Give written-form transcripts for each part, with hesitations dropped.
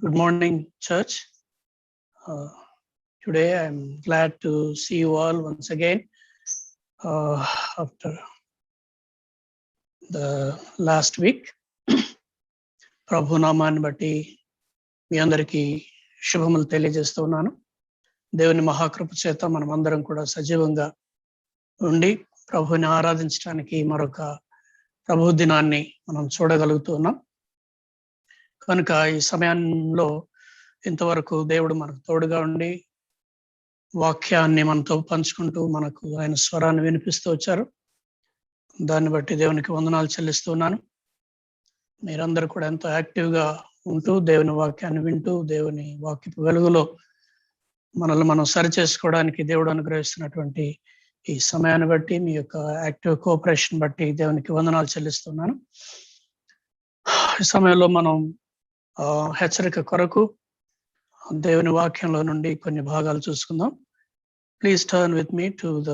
Good morning, church. Today I'm glad to see you all once again after the last week. ప్రభు నామాన్ని బట్టి మీ అందరికీ శుభములు తెలియజేస్తున్నాను. దేవుని మహాకృప చేత మనం అందరం కూడా సజీవంగా ఉండి ప్రభుని ఆరాధించడానికి మరొక ప్రభు దినాన్ని మనం చూడగలుగుతున్నాం. కనుక ఈ సమయంలో ఇంతవరకు దేవుడు మనకు తోడుగా ఉండి వాక్యాన్ని మనతో పంచుకుంటూ మనకు ఆయన స్వరాన్ని వినిపిస్తూ వచ్చారు. దాన్ని బట్టి దేవునికి వందనాలు చెల్లిస్తున్నాను. మీరందరూ కూడా ఎంతో యాక్టివ్గా ఉంటూ దేవుని వాక్యాన్ని వింటూ దేవుని వాక్యపు వెలుగులో మనల్ని మనం సరి చేసుకోవడానికి దేవుడు అనుగ్రహిస్తున్నటువంటి ఈ సమయాన్ని బట్టి మీ యొక్క యాక్టివ్ కోఆపరేషన్ బట్టి దేవునికి వందనాలు చెల్లిస్తున్నాను. ఈ సమయంలో మనం హెచ్చరిక కొరకు దేవుని వాక్యంలో నుండి కొన్ని భాగాలు చూసుకుందాం. Please turn with me to the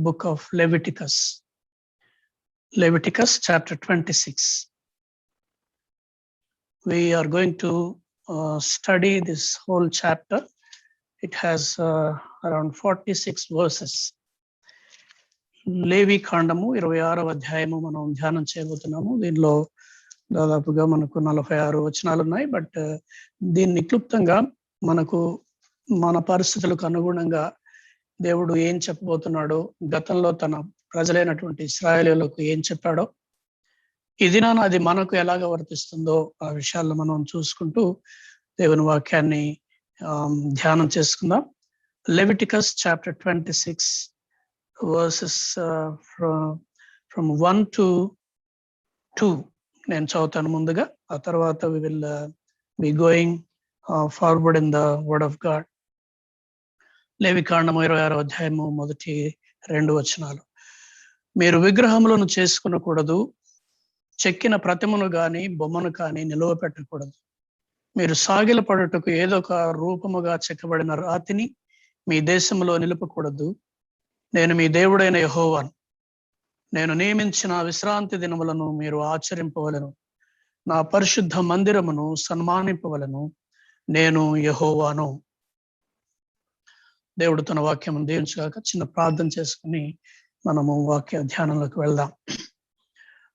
book of Leviticus chapter 26. We are going to study this whole chapter. It has around 46 verses. లేవి కాండము 26వ అధ్యాయము మనం ధ్యానం చేయబోతున్నాము. దీనిలో దాదాపుగా మనకు 46 వచనాలు ఉన్నాయి. బట్ దీన్ని క్లుప్తంగా మనకు మన పరిస్థితులకు అనుగుణంగా దేవుడు ఏం చెప్పబోతున్నాడో, గతంలో తన ప్రజలైనటువంటి ఇశ్రాయేలీయులకు ఏం చెప్పాడో, ఈ దినాన అది మనకు ఎలాగ వర్తిస్తుందో ఆ విషయాల్లో మనం చూసుకుంటూ దేవుని వాక్యాన్ని ధ్యానం చేసుకుందాం. Leviticus chapter 26 verses from 1 to 2 నేను చదువుతాను ముందుగా. ఆ తర్వాత we will be going forward in the word of God. లేవి కాండము 26వ అధ్యాయము మొదటి 2 వచనాలు. మీరు విగ్రహములను చేసుకునకూడదు, చెక్కిన ప్రతిమను గాని బొమ్మను కానీ నిలువ పెట్టకూడదు. మీరు సాగిల పడుటకు ఏదో ఒక రూపముగా చెక్కబడిన రాతిని మీ దేశంలో నిలుపకూడదు. నేను మీ దేవుడైన యెహోవాను. నేను నియమించిన విశ్రాంతి దినములను మీరు ఆచరింపవలెను. నా పరిశుద్ధ మందిరమును సన్మానింపవలెను. నేను యెహోవాను. దేవుడు తన వాక్యమును దీవించుగాక. చిన్న ప్రార్థన చేసుకుని మనము వాక్య ధ్యానంలోకి వెళ్దాం.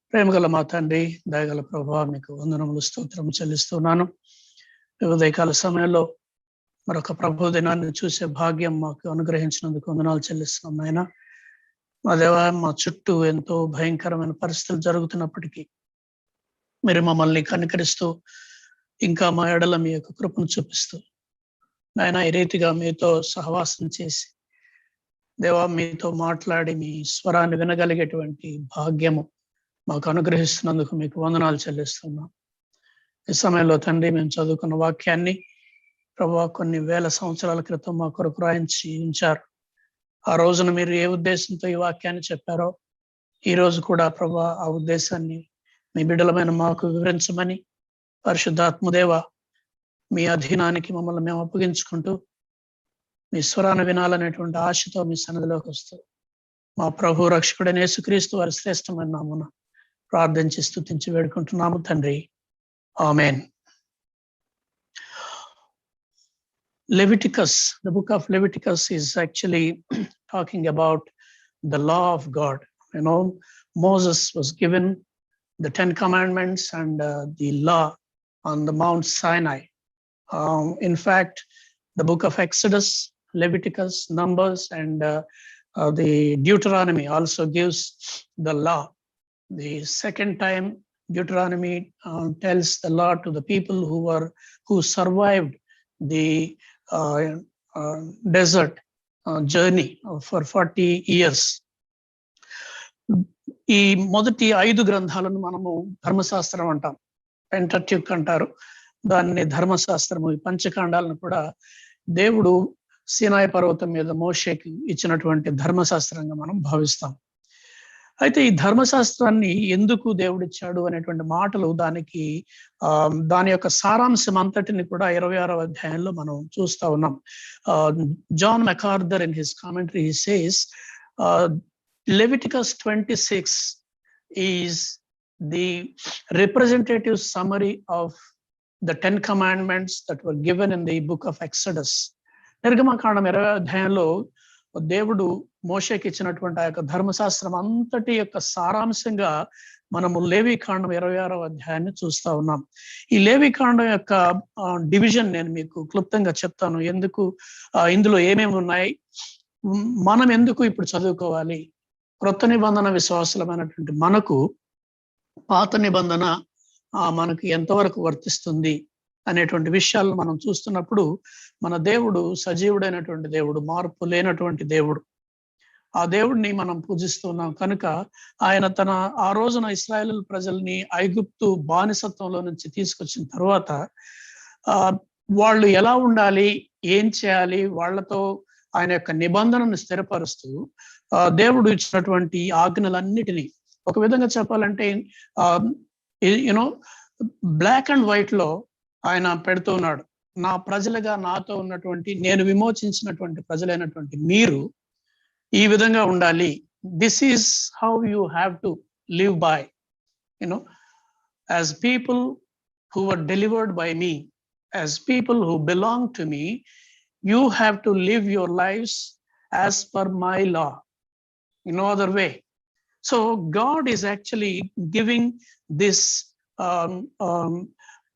ప్రేమగల మా తండ్రి, దయగల ప్రభువా, మీకు వందనములు స్తోత్రం చెల్లిస్తున్నాను. ఉదయకాల సమయంలో మరొక ప్రభు దినాన్ని చూసే భాగ్యం మాకు అనుగ్రహించినందుకు వందనాలు చెల్లిస్తున్నాం నాయన. మా దేవ, మా చుట్టూ ఎంతో భయంకరమైన పరిస్థితులు జరుగుతున్నప్పటికీ మీరు మమ్మల్ని కనికరిస్తూ ఇంకా మా ఎడల మీ యొక్క కృపను చూపిస్తూ నాయన ఈ రీతిగా మీతో సహవాసం చేసి దేవా మీతో మాట్లాడి మీ స్వరాన్ని వినగలిగేటువంటి భాగ్యము మాకు అనుగ్రహిస్తున్నందుకు మీకు వందనాలు చెల్లిస్తున్నాం. ఈ సమయంలో తండ్రి, మేము చదువుకున్న వాక్యాన్ని ప్రభువా కొన్ని వేల సంవత్సరాల క్రితం మా కొరకు రాయించి ఉంచారు. ఆ రోజున మీరు ఏ ఉద్దేశంతో ఈ వాక్యాన్ని చెప్పారో ఈ రోజు కూడా ప్రభువా ఆ ఉద్దేశాన్ని మీ బిడ్డలమైన మాకు వివరించమని పరిశుద్ధాత్మదేవ మీ అధీనానికి మమ్మల్ని మేము అప్పగించుకుంటూ మీ స్వరాన్ని వినాలనేటువంటి ఆశతో మీ సన్నిధిలోకి వస్తూ మా ప్రభు రక్షకుడైన యేసుక్రీస్తు వారి శ్రేష్టమైన నామమున ప్రార్థించి స్తుతించి వేడుకుంటున్నాము తండ్రి. ఆమేన్. Leviticus, the book of Leviticus is actually talking about the law of God. You know, Moses was given the 10 commandments and the law on the Mount Sinai. In fact, the book of Exodus, Leviticus, Numbers, and the Deuteronomy also gives the law. The second time Deuteronomy tells the law to the people who survived the desert journey for 40 years. ఈ మొదటి 5 గ్రంథాలను మనము ధర్మశాస్త్రం అంటాం, Pentateuch అంటారు దాన్ని, ధర్మశాస్త్రము. ఈ పంచకాండాలను కూడా దేవుడు సీనాయి పర్వతం మీద మోషేకి ఇచ్చినటువంటి ధర్మశాస్త్రంగా మనం భావిస్తాం. అయితే ఈ ధర్మశాస్త్రాన్ని ఎందుకు దేవుడు ఇచ్చాడు అనేటువంటి మాటలు దాని యొక్క సారాంశం అంతటిని కూడా 26వ అధ్యాయంలో మనం చూస్తా ఉన్నాం. John MacArthur in his commentary he says Leviticus 26 is the representative summary of the 10 commandments that were given in the book of Exodus. నిర్గమకాండం 20వ అధ్యాయంలో దేవుడు మోషేకి ఇచ్చినటువంటి ఆ యొక్క ధర్మశాస్త్రం అంతటి యొక్క సారాంశంగా మనము లేవీకాండం 26వ అధ్యాయాన్ని చూస్తా ఉన్నాం. ఈ లేవీకాండం యొక్క డివిజన్ నేను మీకు క్లుప్తంగా చెప్తాను. ఎందుకు ఇందులో ఏమేమి ఉన్నాయి, మనం ఎందుకు ఇప్పుడు చదువుకోవాలి, క్రొత్త నిబంధన విశ్వాసులమైనటువంటి మనకు పాత నిబంధన మనకు ఎంతవరకు వర్తిస్తుంది అనేటువంటి విషయాలను మనం చూస్తున్నప్పుడు మన దేవుడు సజీవుడైనటువంటి దేవుడు, మార్పు లేనటువంటి దేవుడు. ఆ దేవుడిని మనం పూజిస్తున్నాం కనుక ఆయన ఆ రోజున ఇశ్రాయేలు ప్రజల్ని ఐగుప్తు బానిసత్వంలో నుంచి తీసుకొచ్చిన తర్వాత వాళ్ళు ఎలా ఉండాలి, ఏం చేయాలి, వాళ్ళతో ఆయన యొక్క నిబంధనను స్థిరపరుస్తూ దేవుడు ఇచ్చినటువంటి ఆజ్ఞలన్నిటినీ ఒక విధంగా చెప్పాలంటే బ్లాక్ అండ్ వైట్ లో ఆయన పెడుతూ ఉన్నాడు. నా ప్రజలుగా నాతో ఉన్నటువంటి, నేను విమోచించినటువంటి ప్రజలైనటువంటి మీరు ఈ విధంగా ఉండాలి. This is how you have to live by, as people who were delivered by me, as people who belong to me, you have to live your lives as per my law, in no other way. So God is actually giving this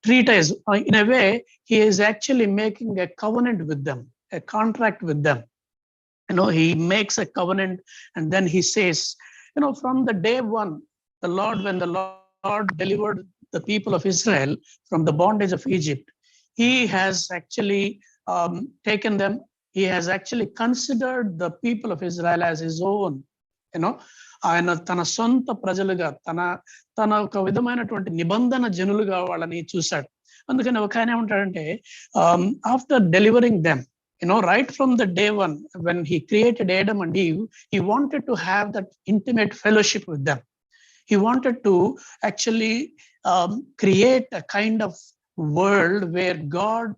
treatise. In a way, he is actually making a covenant with them, a contract with them. He makes a covenant and then he says, from the day one, when the Lord delivered the people of Israel from the bondage of Egypt, he has actually taken them, he has actually considered the people of Israel as his own. ఆయన తన సొంత ప్రజలుగా తన ఒక విధమైనటువంటి నిబంధన జనులుగా వాళ్ళని చూశాడు. అందుకని ఒక ఆయన ఏమంటాడంటే, after delivering them, right from the day one, when he created Adam and Eve, he wanted to have that intimate fellowship with them. He wanted to actually create a kind of world where God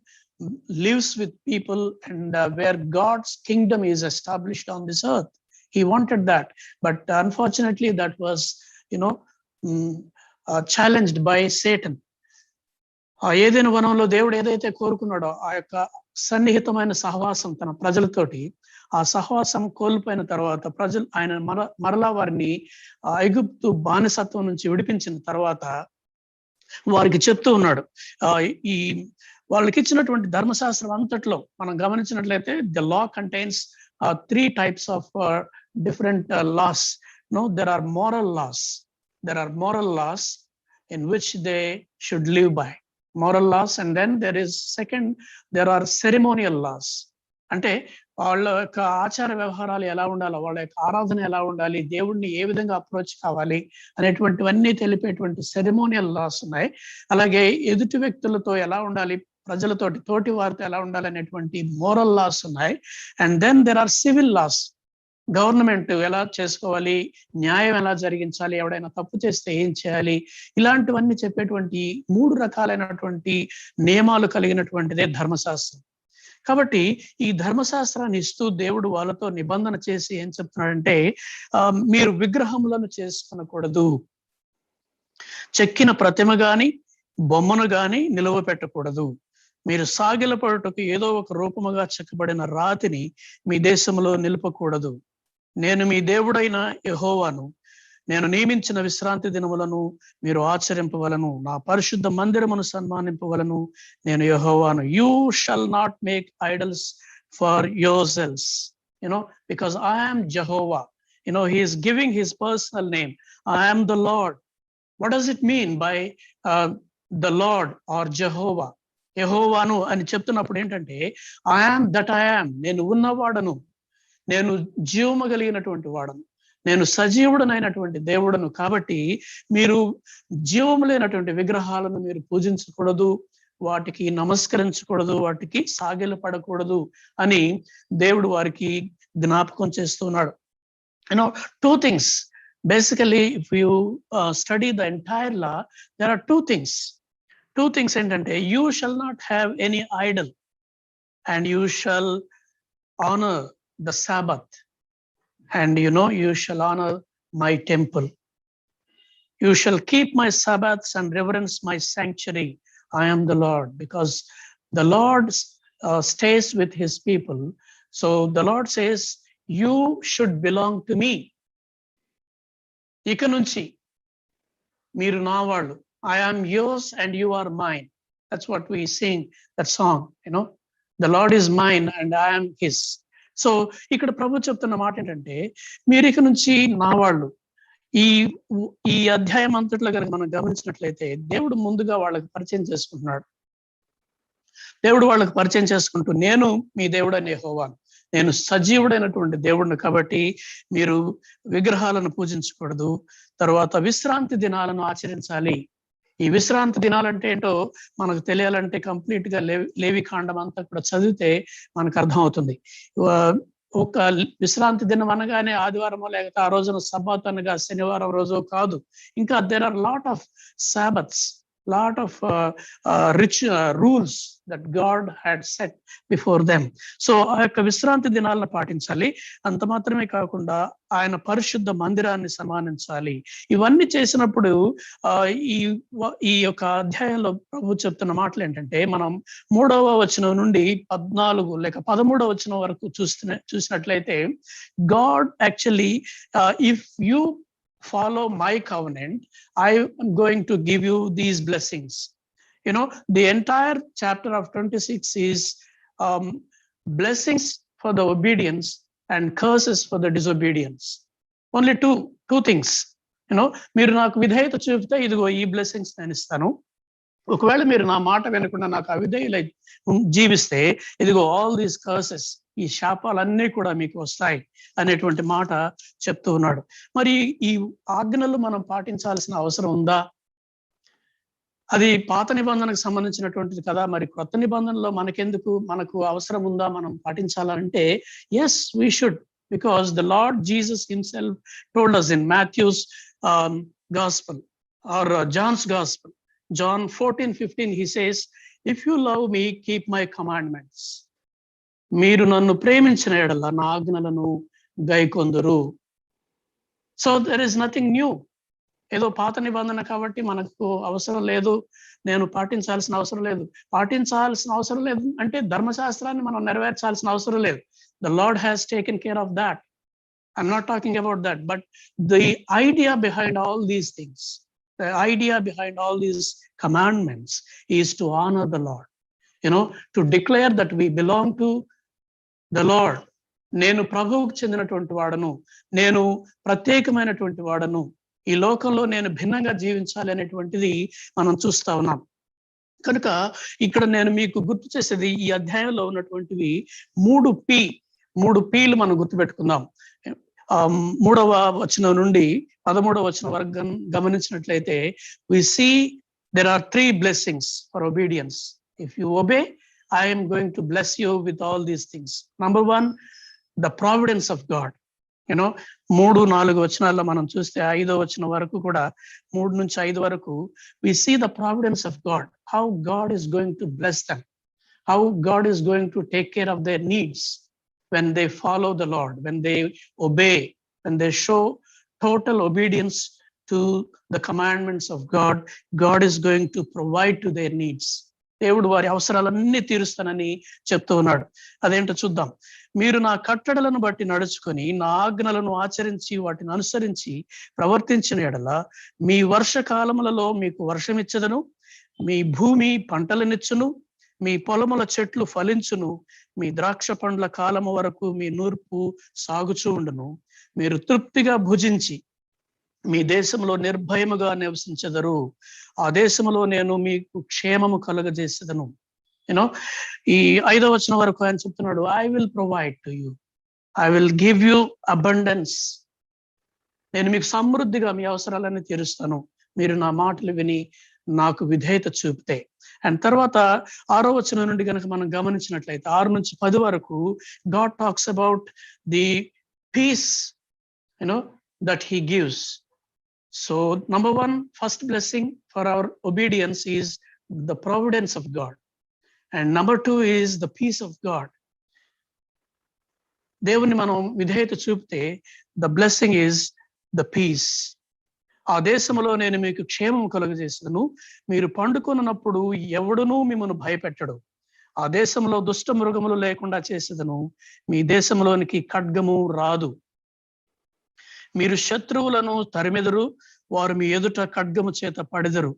lives with people and where God's kingdom is established on this earth. He wanted that, but unfortunately that was challenged by Satan. ఏదైనా వనంలో దేవుడు ఏదైతే కోరుకున్నాడో ఆ యొక్క సన్నిహితమైన సహవాసం తన ప్రజలతోటి, ఆ సహవాసం కోల్పోయిన తర్వాత ప్రజలు ఆయన మరలా వారిని ఐగుప్తు బానిసత్వం నుంచి విడిపించిన తర్వాత వారికి చెప్తూ ఉన్నాడు. ఈ వాళ్ళకి ఇచ్చినటువంటి ధర్మశాస్త్రం అంతట్లో మనం గమనించినట్లయితే the law contains 3 types of different laws. There are moral laws. There are moral laws in which they should live by. Moral laws, and then there are ceremonial laws. అంటే వాళ్ళ యొక్క ఆచార వ్యవహారాలు ఎలా ఉండాలి, వాళ్ళ యొక్క ఆరాధన ఎలా ఉండాలి, దేవుడిని ఏ విధంగా అప్రోచ్ కావాలి అనేటువంటివన్నీ తెలిపేటువంటి సెరిమోనియల్ లాస్ ఉన్నాయి. అలాగే ఎదుటి వ్యక్తులతో ఎలా ఉండాలి, ప్రజలతోటి తోటి వారితో ఎలా ఉండాలి అనేటువంటి మోరల్ లాస్ ఉన్నాయి. And then there are civil laws. Government ఎలా చేసుకోవాలి, న్యాయం ఎలా జరిగించాలి, ఎవడైనా తప్పు చేస్తే ఏం చేయాలి, ఇలాంటివన్నీ చెప్పేటువంటి 3 రకాలైనటువంటి నియమాలు కలిగినటువంటిదే ధర్మశాస్త్రం. కాబట్టి ఈ ధర్మశాస్త్రాన్ని ఇస్తూ దేవుడు వాళ్ళతో నిబంధన చేసి ఏం చెప్తున్నాడంటే, మీరు విగ్రహములను చేసుకొనకూడదు, చెక్కిన ప్రతిమ గాని బొమ్మను గాని నిలువ పెట్టకూడదు, మీరు సాగిలపడుటకు ఏదో ఒక రూపముగా చెక్కబడిన రాతిని మీ దేశంలో నిలుపకూడదు, నేను మీ దేవుడైన యెహోవాను, నేను నియమించిన విశ్రాంతి దినములను మీరు ఆచరింపవలను, నా పరిశుద్ధ మందిరమును సన్మానింపవలను, నేను యెహోవాను. You shall not make idols for your cells, because I am Jehovah. He is giving his personal name. I am the Lord. What does it mean by the Lord or Jehovah? యెహోవాను అని చెప్తున్నప్పుడు ఏంటంటే, I am that I am. నేను ఉన్నవాడను, నేను జీవము కలిగినటువంటి వాడను, నేను సజీవుడనైనటువంటి దేవుడను. కాబట్టి మీరు జీవము లేనటువంటి విగ్రహాలను మీరు పూజించకూడదు, వాటికి నమస్కరించకూడదు, వాటికి సాగిలపడకూడదు అని దేవుడు వారికి జ్ఞాపకం చేస్తున్నాడు. 2 things. Basically, if you study the entire law, there are 2 things. 2 things ఏంటంటే, you shall not have any idol and you shall honor the Sabbath, and you shall honor my temple. You shall keep my Sabbaths and reverence my sanctuary. I am the Lord, because the Lord stays with his people. So the Lord says, you should belong to me. ఇక నుంచి మీరు నా వాళ్ళు. I am yours and you are mine. That's what we sing, that song, the Lord is mine and I am his. So ఇక్కడ ప్రభు చెప్తున్న మాట ఏంటంటే, మీరు ఇక నుంచి నా వాళ్ళు. ఈ అధ్యాయం అంతట్లో కనుక మనం గమనించినట్లయితే, దేవుడు ముందుగా వాళ్ళకి పరిచయం చేసుకుంటున్నాడు. దేవుడు వాళ్ళకి పరిచయం చేసుకుంటూ, నేను మీ దేవుడు అనే యెహోవాను, నేను సజీవుడైనటువంటి దేవుడిని, కాబట్టి మీరు విగ్రహాలను పూజించకూడదు. తర్వాత విశ్రాంతి దినాలను ఆచరించాలి. ఈ విశ్రాంతి దినాలంటే ఏంటో మనకు తెలియాలంటే కంప్లీట్ గా లేవి కాండం అంతా కూడా చదివితే మనకు అర్థం అవుతుంది. ఒక విశ్రాంతి దినం అనగానే ఆదివారమో లేకపోతే ఆ రోజున సబ్బాత్ అనగా శనివారం రోజు కాదు. ఇంకా there are lot of Sabbaths, lot of rich rules that God had set before them. So ఆ యొక్క విశ్రాంతి దినాలను పాటించాలి. అంత మాత్రమే కాకుండా ఆయన పరిశుద్ధ మందిరాన్ని సన్మానించాలి. ఇవన్నీ చేసినప్పుడు ఈ యొక్క అధ్యాయంలో ప్రభు చెప్తున్న మాటలు ఏంటంటే, మనం 3వ వచనం నుండి 14 లేక 13వ వచనం వరకు చూసినట్లయితే, God actually, if you follow my covenant, I am going to give you these blessings. The entire chapter of 26 is blessings for the obedience and curses for the disobedience. Only two things. మీరు నాకు విధేయత చూపితే ఇదిగో ఈ blessings నేను ఇస్తాను. ఒకవేళ మీరు నా మాట వినకుండా నాకు అవిధేయులై జీవిస్తే ఇదిగో ఆల్ దీస్ కర్సెస్, ఈ శాపాలన్నీ కూడా మీకు వస్తాయి అనేటువంటి మాట చెప్తూ ఉన్నాడు. మరి ఈ ఆజ్ఞలు మనం పాటించాల్సిన అవసరం ఉందా? అది పాత నిబంధనకు సంబంధించినటువంటిది కదా, మరి కొత్త నిబంధనలో మనకు అవసరం ఉందా, మనం పాటించాలంటే yes, we should, because the Lord Jesus himself told us in Matthew's gospel or John's gospel, John 14:15, he says, if you love me, keep my commandments. మీరు నన్ను ప్రేమించిన యెడల నా ఆజ్ఞలను గైకొందురు. So there is nothing new. ఏదో పాత నిబంధన కాబట్టి మనకు అవసరం లేదు, నేను పాటించాల్సిన అవసరం లేదు అంటే ధర్మశాస్త్రాన్ని మనం నెరవేర్చాల్సిన అవసరం లేదు. The Lord has taken care of that. I'm not talking about that, but the idea behind all these things, the idea behind all these commandments is to honor the Lord, to declare that we belong to the Lord. నేను ప్రభువుకు చెందినటువంటి వాడను, నేను ప్రత్యేకమైనటువంటి వాడను, ఈ లోకంలో నేను భిన్నంగా జీవించాలి అనేటువంటిది మనం చూస్తా ఉన్నాం. కనుక ఇక్కడ నేను మీకు గుర్తు చేసేది, ఈ అధ్యాయంలో ఉన్నటువంటివి 3 P'లు మనం గుర్తుపెట్టుకుందాం. 3వ వచనం నుండి 13వ వచనం వరకు గమనించినట్లయితే, we see there are 3 blessings for obedience. If you obey, I am going to bless you with all these things. Number 1, the providence of God. 3-4 వచనాల్లో మనం చూస్తే 5వ వచనం వరకు కూడా, 3 నుంచి 5 వరకు, we see the providence of God, how God is going to bless them, how God is going to take care of their needs when they follow the Lord, when they obey, when they show total obedience to the commandments of God. God is going to provide to their needs. దేవుడు వారి అవసరాలన్నీ తీరుస్తానని చెప్తూ ఉన్నాడు. అదేంటో చూద్దాం. మీరు నా కట్టడలను బట్టి నడుచుకొని నా ఆజ్ఞలను ఆచరించి వాటిని అనుసరించి ప్రవర్తించిన యెడల మీ వర్షకాలములలో మీకు వర్షమిచ్చదను, మీ భూమి పంటలనిచ్చును, మీ పొలముల చెట్లు ఫలించును, మీ ద్రాక్ష పండ్ల కాలము వరకు మీ నూర్పు సాగుచూ ఉండును, మీరు తృప్తిగా భుజించి మీ దేశంలో నిర్భయముగా నివసించెదరు, ఆ దేశంలో నేను మీకు క్షేమము కలుగజేసేదను. ఈ 5వ వచనం వరకు ఆయన చెప్తున్నాడు, I will provide to you, I will give you abundance. నేను మీకు సమృద్ధిగా మీ అవసరాలన్నీ తీరుస్తాను, మీరు నా మాటలు విని నాకు విధేయత చూపితే. అండ్ తర్వాత 6వ వచనం నుండి కనుక మనం గమనించినట్లయితే 6 నుంచి 10 వరకు God talks about the peace that he gives. So number 1, first blessing for our obedience is the providence of God, and number 2 is the peace of God. దేవుని మనం విధేయత చూపితే the blessing is the peace. ఆ దేశంలో నేను మీకు క్షేమం కలుగజేసేదను. మీరు పండుకొనున్నప్పుడు ఎవడునూ మిమ్మల్ని భయపెట్టడు. ఆ దేశంలో దుష్ట మృగములు లేకుండా చేసేదను. మీ దేశంలోనికి ఖడ్గము రాదు. మీరు శత్రువులను తరిమెదరు, వారు మీ ఎదుట ఖడ్గము చేత పడెదరు.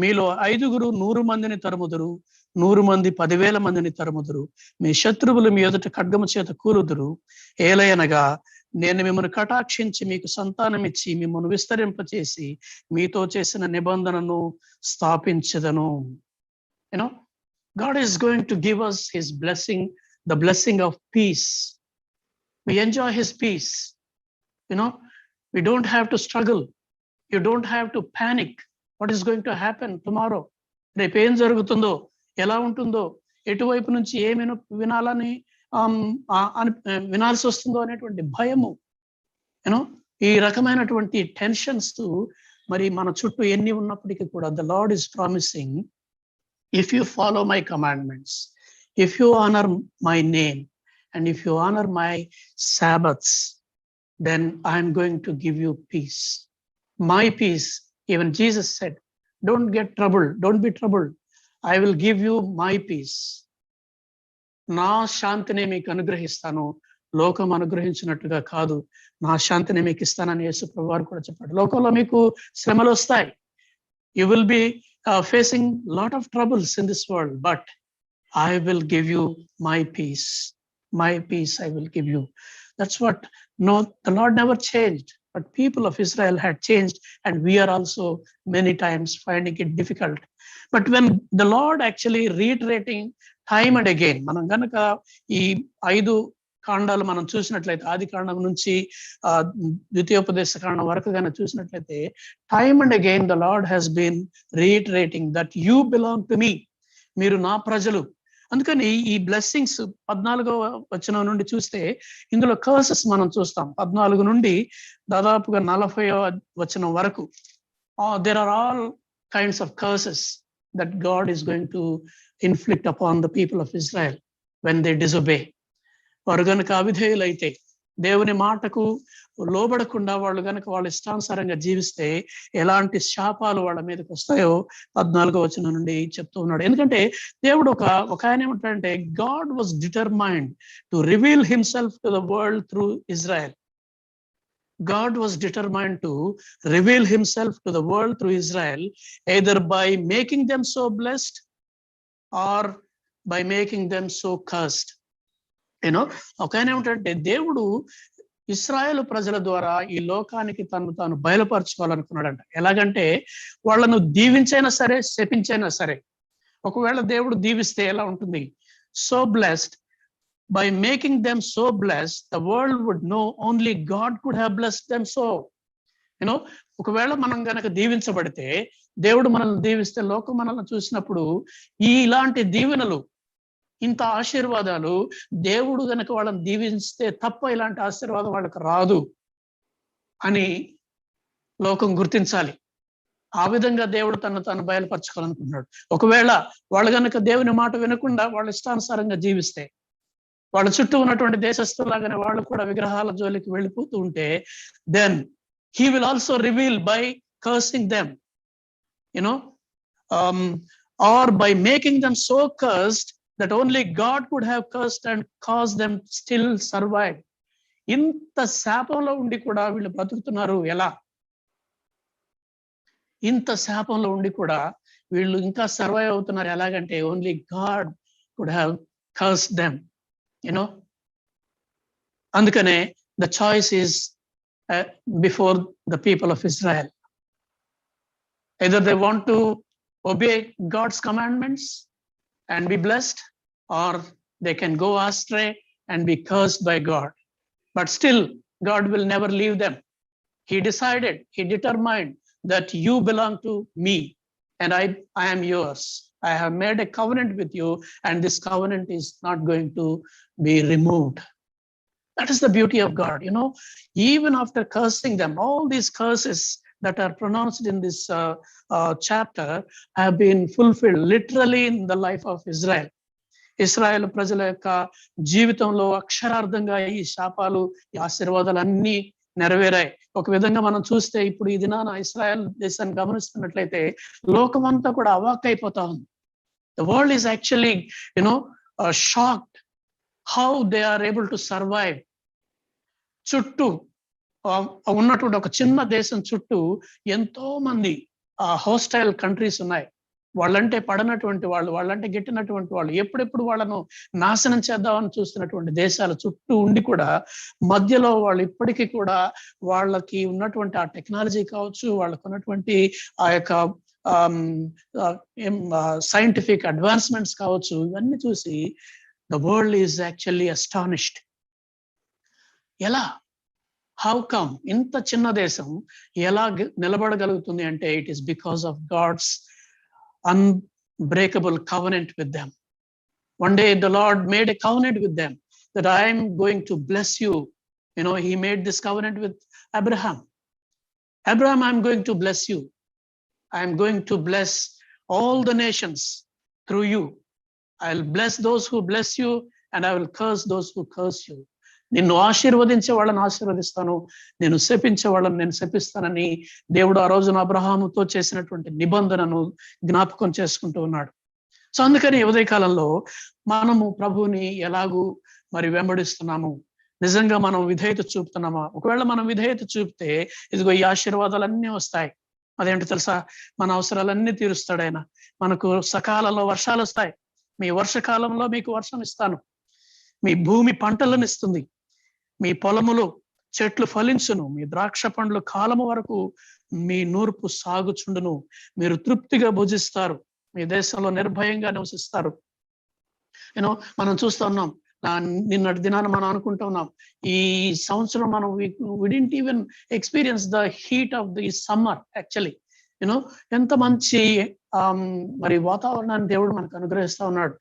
మీలో 5 100 మందిని తరుముదురు, 100 మంది 10,000 మందిని తరుముదురు. మీ శత్రువులు మీ ఎదుట ఖడ్గము చేత కూలుదురు. ఏలయనగా నేను మిమ్మల్ని కటాక్షించి మీకు సంతానం ఇచ్చి మిమ్మల్ని విస్తరింపచేసి మీతో చేసిన నిబంధనను స్థాపించదను. You know, God is going to give us his blessing, the blessing of peace. We enjoy his peace. You know, we don't have to struggle. You don't have to panic. What is going to happen tomorrow? రేపు ఏం జరుగుతుందో, ఎలా ఉంటుందో, ఎటువైపు నుంచి ఏమి వినాలని వినాల్సి వస్తుందో అనేటువంటి భయము, యూనో, ఈ రకమైనటువంటి టెన్షన్స్ మరి మన చుట్టూ ఎన్ని ఉన్నప్పటికీ కూడా the lord is promising, if you follow my commandments, if you honor my name, and if you honor my Sabbaths, then I'm going to give you peace. My peace. Even Jesus said, don't get troubled, don't be troubled. I will give you my peace. నా శాంతిని మీకు అనుగ్రహిస్తాను, లోకం అనుగ్రహించినట్టుగా కాదు, నా శాంతిని మీకు ఇస్తానని యేసు ప్రభువారు కూడా చెప్పాడు. లోకంలో మీకు శ్రమలు వస్తాయి. You will be facing lot of troubles in this world, but I will give you my peace. My peace I will give you. That's what, no, the Lord never changed, but people of Israel had changed, and we are also many times finding it difficult. But when the Lord actually reiterating time and again, మనం గనక ఈ 5 కాండాలు మనం చూసినట్లయితే, ఆది కాండం నుంచి ద్వితీయోపదేశ కాండం వరకు కనుక చూసినట్లయితే, time and again the Lord has been reiterating that you belong to me, మీరు నా ప్రజలు. అందుకని ఈ బ్లెస్సింగ్స్ 14వ వచనం నుండి చూస్తే ఇందులో కర్సెస్ మనం చూస్తాం. 14 నుండి దాదాపుగా 40వ వచనం వరకు there are all kinds of curses that God is going to inflict upon the people of Israel when they disobey. వారు గనక అవిధేయులైతే, దేవుని మాటకు లోబడకుండా వాళ్ళు గనక వాళ్ళ ఇష్టానుసారంగా జీవిస్తే ఎలాంటి శాపాలు వాళ్ళ మీదకి వస్తాయో 14వ వచనం నుండి చెప్తూ ఉన్నాడు. ఎందుకంటే దేవుడు ఒక ఆయన ఏమంటాడంటే, God was determined to reveal himself to the world through Israel. God was determined to reveal himself to the world through Israel, either by making them so blessed or by making them so cursed. You know, ఒక ఆయన ఏమిటంటే దేవుడు ఇశ్రాయేలు ప్రజల ద్వారా ఈ లోకానికి తాను బయలుపరచుకోవాలనుకున్నాడంట. ఎలాగంటే వాళ్ళను దీవించైనా సరే, శపించైనా సరే. ఒకవేళ దేవుడు దీవిస్తే ఎలా ఉంటుంది? So blessed, by making them so blessed, the world would know only God could have blessed them so. You know, ఒకవేళ మనం గనక దీవించబడితే, దేవుడు మనల్ని దీవిస్తే, లోకం మనల్ని చూసినప్పుడు ఇలాంటి దీవెనలు, ఇంత ఆశీర్వాదాలు దేవుడు గనక వాళ్ళని దీవిస్తే తప్ప ఇలాంటి ఆశీర్వాదం వాళ్ళకి రాదు అని లోకం గుర్తించాలి. ఆ విధంగా దేవుడు తను బయలుపరచుకోవాలనుకుంటున్నాడు. ఒకవేళ వాళ్ళు గనక దేవుని మాట వినకుండా వాళ్ళ ఇష్టానుసారంగా జీవిస్తే, వాళ్ళ చుట్టూ ఉన్నటువంటి దేశస్తులాగానే వాళ్ళు కూడా విగ్రహాల జోలికి వెళ్ళిపోతూ ఉంటే, then he will also reveal by cursing them, or by making them so cursed that only God could have cursed and caused them still survive. ఇంత శాపంలో ఉండి కూడా వీళ్ళు బ్రతుకుతున్నారు ఎలా? ఇంత శాపంలో ఉండి కూడా వీళ్ళు ఇంకా సర్వైవ్ అవుతున్నారు ఎలాగంటే, only God could have cursed them. అందుకనే the choice is before the people of Israel. either they want to obey God's commandments and be blessed, or they can go astray and be cursed by God. But still, God will never leave them. He decided, he determined that you belong to me and I am yours. I have made a covenant with you, and this covenant is not going to be removed. That is the beauty of God. Even after cursing them, all these curses that are pronounced in this chapter have been fulfilled literally in the life of Israel. ఇశ్రాయేలు ప్రజల యొక్క జీవితంలో అక్షరార్థంగా ఈ శాపాలు, ఈ ఆశీర్వాదాలన్నీ నెరవేరాయి. ఒక విధంగా మనం చూస్తే ఇప్పుడు ఈ దినాన ఇస్రాయల్ దేశాన్ని గమనిస్తున్నట్లయితే లోకమంతా కూడా అవాక్కైపోతా ఉంది. The world is actually shocked how they are able to survive. చుట్టూ ఉన్నటువంటి ఒక చిన్న దేశం చుట్టూ ఎంతో మంది హోస్టైల్ కంట్రీస్ ఉన్నాయి. వాళ్ళంటే పడనటువంటి వాళ్ళు, వాళ్ళంటే గిట్టినటువంటి వాళ్ళు, ఎప్పుడెప్పుడు వాళ్ళను నాశనం చేద్దామని చూస్తున్నటువంటి దేశాల చుట్టూ ఉండి కూడా మధ్యలో వాళ్ళు ఇప్పటికీ కూడా వాళ్ళకి ఉన్నటువంటి ఆ టెక్నాలజీ కావచ్చు, వాళ్ళకు ఉన్నటువంటి ఆ యొక్క సైంటిఫిక్ అడ్వాన్స్మెంట్స్ కావచ్చు, ఇవన్నీ చూసి the world is actually astonished. ఎలా, హౌ కమ్ ఇంత చిన్న దేశం ఎలా నిలబడగలుగుతుంది అంటే it is because of God's unbreakable covenant with them. One day the Lord made a covenant with them that I am going to bless you. He made this covenant with Abraham. Abraham, I am going to bless you. I am going to bless all the nations through you. I will bless those who bless you and I will curse those who curse you. నిన్ను ఆశీర్వదించే వాళ్ళని ఆశీర్వదిస్తాను, నేను శపించే వాళ్ళని నేను శపిస్తానని దేవుడు ఆ రోజున అబ్రహాముతో చేసినటువంటి నిబంధనను జ్ఞాపకం చేసుకుంటూ ఉన్నాడు. సో అందుకని ఉదయకాలంలో మనము ప్రభువుని ఎలాగూ మరి వెంబడిస్తున్నాము, నిజంగా మనం విధేయత చూపుతున్నామా? ఒకవేళ మనం విధేయత చూపితే ఇదిగో ఈ ఆశీర్వాదాలన్నీ వస్తాయి. అదేంటో తెలుసా? మన అవసరాలన్నీ తీరుస్తాడు ఆయన. మనకు సకాలంలో వర్షాలు వస్తాయి. మీ వర్షకాలంలో మీకు వర్షం ఇస్తాను, మీ భూమి పంటలను ఇస్తుంది, మీ పొలములు చెట్లు ఫలించును, మీ ద్రాక్ష పండ్లు కాలము వరకు మీ నూర్పు సాగుచుండును, మీరు తృప్తిగా భుజిస్తారు, మీ దేశంలో నిర్భయంగా నివసిస్తారు. మనం చూస్తూ ఉన్నాం, నిన్నటి దినాన మనం అనుకుంటూ ఉన్నాం, ఈ సంవత్సరం మనం we didn't even experience the heat of the summer actually. ఎంత మంచి మరి వాతావరణాన్ని దేవుడు మనకు అనుగ్రహిస్తా ఉన్నాడు.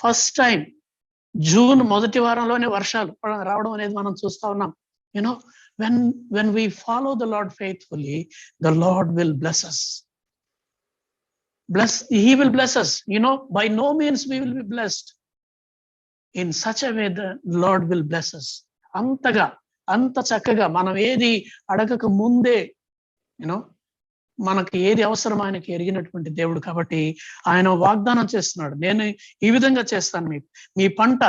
ఫస్ట్ టైం జూన్ మొదటి వారంలోనే వర్షాలు రావడం అనేది మనం చూస్తా ఉన్నాం. when we follow the Lord faithfully, the Lord will bless us. He will bless us. By no means we will be blessed. In such a way the Lord will bless us. అంత చక్కగా మనం ఏది అడగక ముందే మనకి ఏది అవసరం ఆయనకి ఎరిగినటువంటి దేవుడు కాబట్టి ఆయన వాగ్దానం చేస్తున్నాడు, నేను ఈ విధంగా చేస్తాను, మీకు మీ పంట,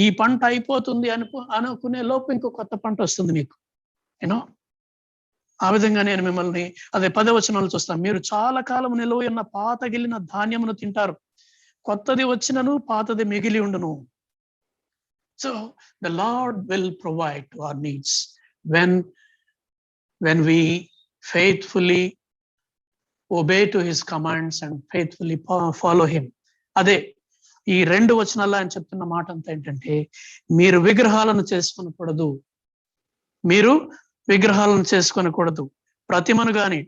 ఈ పంట అయిపోతుంది అనుకునే లోపు ఇంకో కొత్త పంట వస్తుంది మీకు. ఆ విధంగా నేను మిమ్మల్ని, అదే 10వ వచనంలో చూస్తాను, మీరు చాలా కాలం నిలువ ఉన్న పాతగిలిన ధాన్యమును తింటారు, కొత్తది వచ్చినను పాతది మిగిలి ఉండును. So the Lord will provide to our needs when we faithfully obey to his commands and faithfully follow him. అదే ఈ 2 వచనాల్లో ఆయన చెప్తున్న మాట అంతా ఏంటంటే, మీరు విగ్రహాలను చేసుకొనకూడదు, మీరు విగ్రహాలను చేసుకొనకూడదు, ప్రతిమను గాని.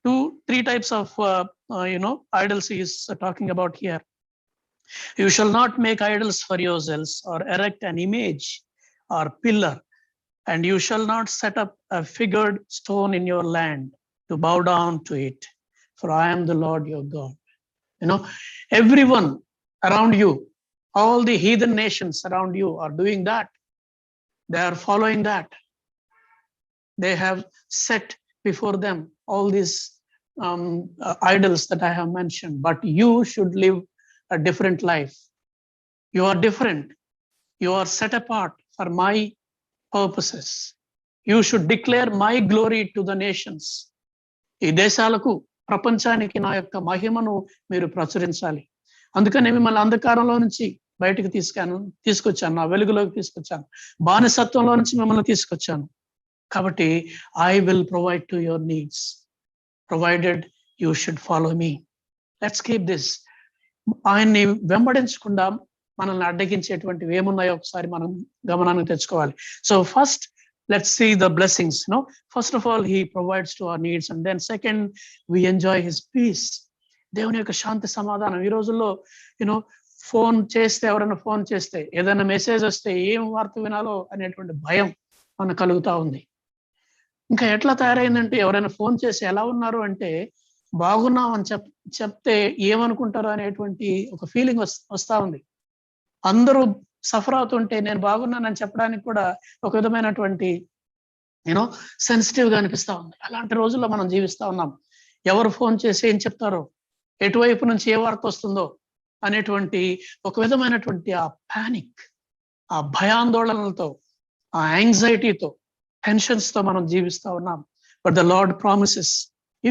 3 types of idols he is talking about here. You shall not make idols for yourselves or erect an image or pillar, and you shall not set up a figured stone in your land to bow down to it, for I am the Lord your God. Everyone around you, all the heathen nations around you are doing that. They are following that. They have set before them all these idols that I have mentioned, but you should live a different life. You are different. You are set apart for my purposes. You should declare my glory to the nations. ఈ దేశాలకు, ప్రపంచానికి నా యొక్క మహిమను మీరు ప్రచురించాలి. అందుకని మిమ్మల్ని అంధకారంలో నుంచి బయటకు తీసుకొచ్చాను, నా వెలుగులోకి తీసుకొచ్చాను, బానిసత్వంలో నుంచి మిమ్మల్ని తీసుకొచ్చాను. కాబట్టి I will provide to your needs, provided you should follow me. Let's keep this. ఆయన్ని వెంబడించకుండా మనల్ని అడ్డగించేటువంటివి ఏమున్నాయో ఒకసారి మనం గమనానికి తెచ్చుకోవాలి. So first let's see the blessings. First of all, he provides to our needs, and then second, we enjoy his peace. దేవుని యొక్క శాంతి సమాధానం. ఈ రోజుల్లో ఫోన్ చేస్తే, ఎవరైనా ఫోన్ చేస్తే, ఏదైనా మెసేజ్ వస్తే ఏం వార్త వినాలో అనేటువంటి భయం మనకు కలుగుతా ఉంది. ఇంకా ఎట్లా తయారైందంటే, ఎవరైనా ఫోన్ చేసి ఎలా ఉన్నారు అంటే బాగున్నాం అని చెప్తే ఏమనుకుంటారో అనేటువంటి ఒక ఫీలింగ్ వస్తా ఉంది. అందరూ సఫర్ అవుతుంటే నేను బాగున్నానని చెప్పడానికి కూడా ఒక విధమైనటువంటి సెన్సిటివ్గా అనిపిస్తా ఉంది. అలాంటి రోజుల్లో మనం జీవిస్తా ఉన్నాం. ఎవరు ఫోన్ చేసి ఏం చెప్తారో, ఎటువైపు నుంచి ఏ వార్త వస్తుందో అనేటువంటి ఒక విధమైనటువంటి ఆ పానిక్, ఆ భయాందోళనలతో, ఆ యాంగ్జైటీతో, టెన్షన్స్తో మనం జీవిస్తా ఉన్నాం. But the Lord promises,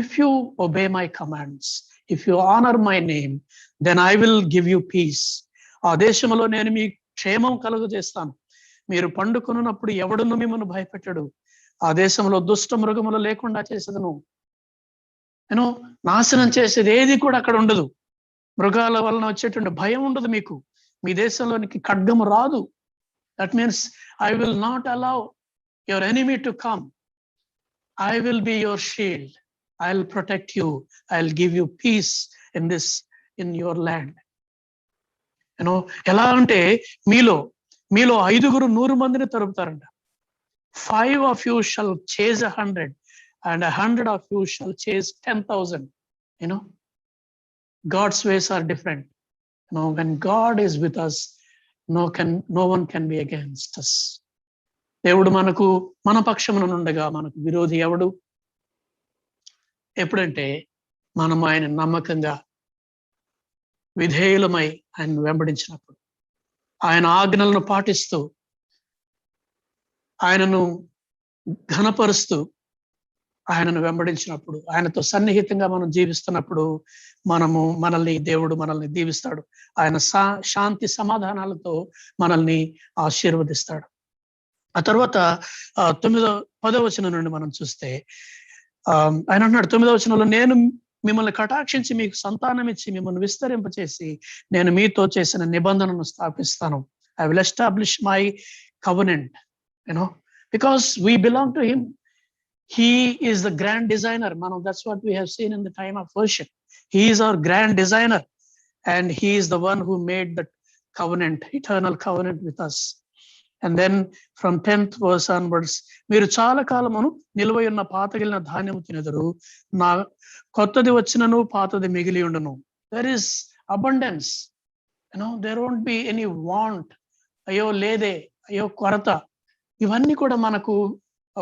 if you obey my commands, if you honour my name, then I will give you peace. ఆ దేశంలో నేను మీ క్షేమం కలుగజేస్తాను. మీరు పండుకొనున్నప్పుడు ఎవడును మిమ్మల్ని భయపెట్టడు. ఆ దేశంలో దుష్ట మృగములు లేకుండా చేసేదను. నాశనం చేసేది ఏది కూడా అక్కడ ఉండదు. మృగాల వలన వచ్చేటువంటి భయం ఉండదు మీకు. మీ దేశంలోనికి ఖడ్గము రాదు. That means I will not allow your enemy to come. I will be your shield. I will protect you. I will give you piece in your land. ఎలా అంటే మీలో 5 100 మందిని తరుపుతారంట. 5 of you shall chase 100, and 100 of you shall chase 10,000. God's ways are different. When God is with us, no one can be against us. దేవుడు మన పక్షమున ఉండగా మనకు విరోధి ఎవడు? ఎప్పుడంటే మనం ఆయన నమ్మకంగా విధేయులమై ఆయన వెంబడించినప్పుడు, ఆయన ఆజ్ఞలను పాటిస్తూ, ఆయనను ఘనపరుస్తూ, ఆయనను వెంబడించినప్పుడు, ఆయనతో సన్నిహితంగా మనం జీవిస్తున్నప్పుడు దేవుడు మనల్ని దీవిస్తాడు. ఆయన శాంతి సమాధానాలతో మనల్ని ఆశీర్వదిస్తాడు. ఆ తర్వాత 10వ వచనం నుండి మనం చూస్తే ఆయన అన్నాడు 9వ వచనంలో, నేను మిమ్మల్ని కటాక్షించి మీకు సంతానం ఇచ్చి మిమ్మల్ని విస్తరింపచేసి నేను మీతో చేసిన నిబంధనను స్థాపిస్తాను. I will establish my covenant, because we belong to him. He is the grand designer. That's what we have seen in the time of worship. He is our grand designer, and he is the one who made that covenant, eternal covenant with us. And then from 10th verse onwards, మీరు చాలా కాలమును నిలువయున్న పాతగిలిన ధాన్యము తినెదరు, నా కొత్తది వచ్చినను పాతది మిగిలి ఉండును. There is abundance. There won't be any want. అయ్యో లేదే, అయ్యో కొరత, ఇవన్నీ కూడా మనకు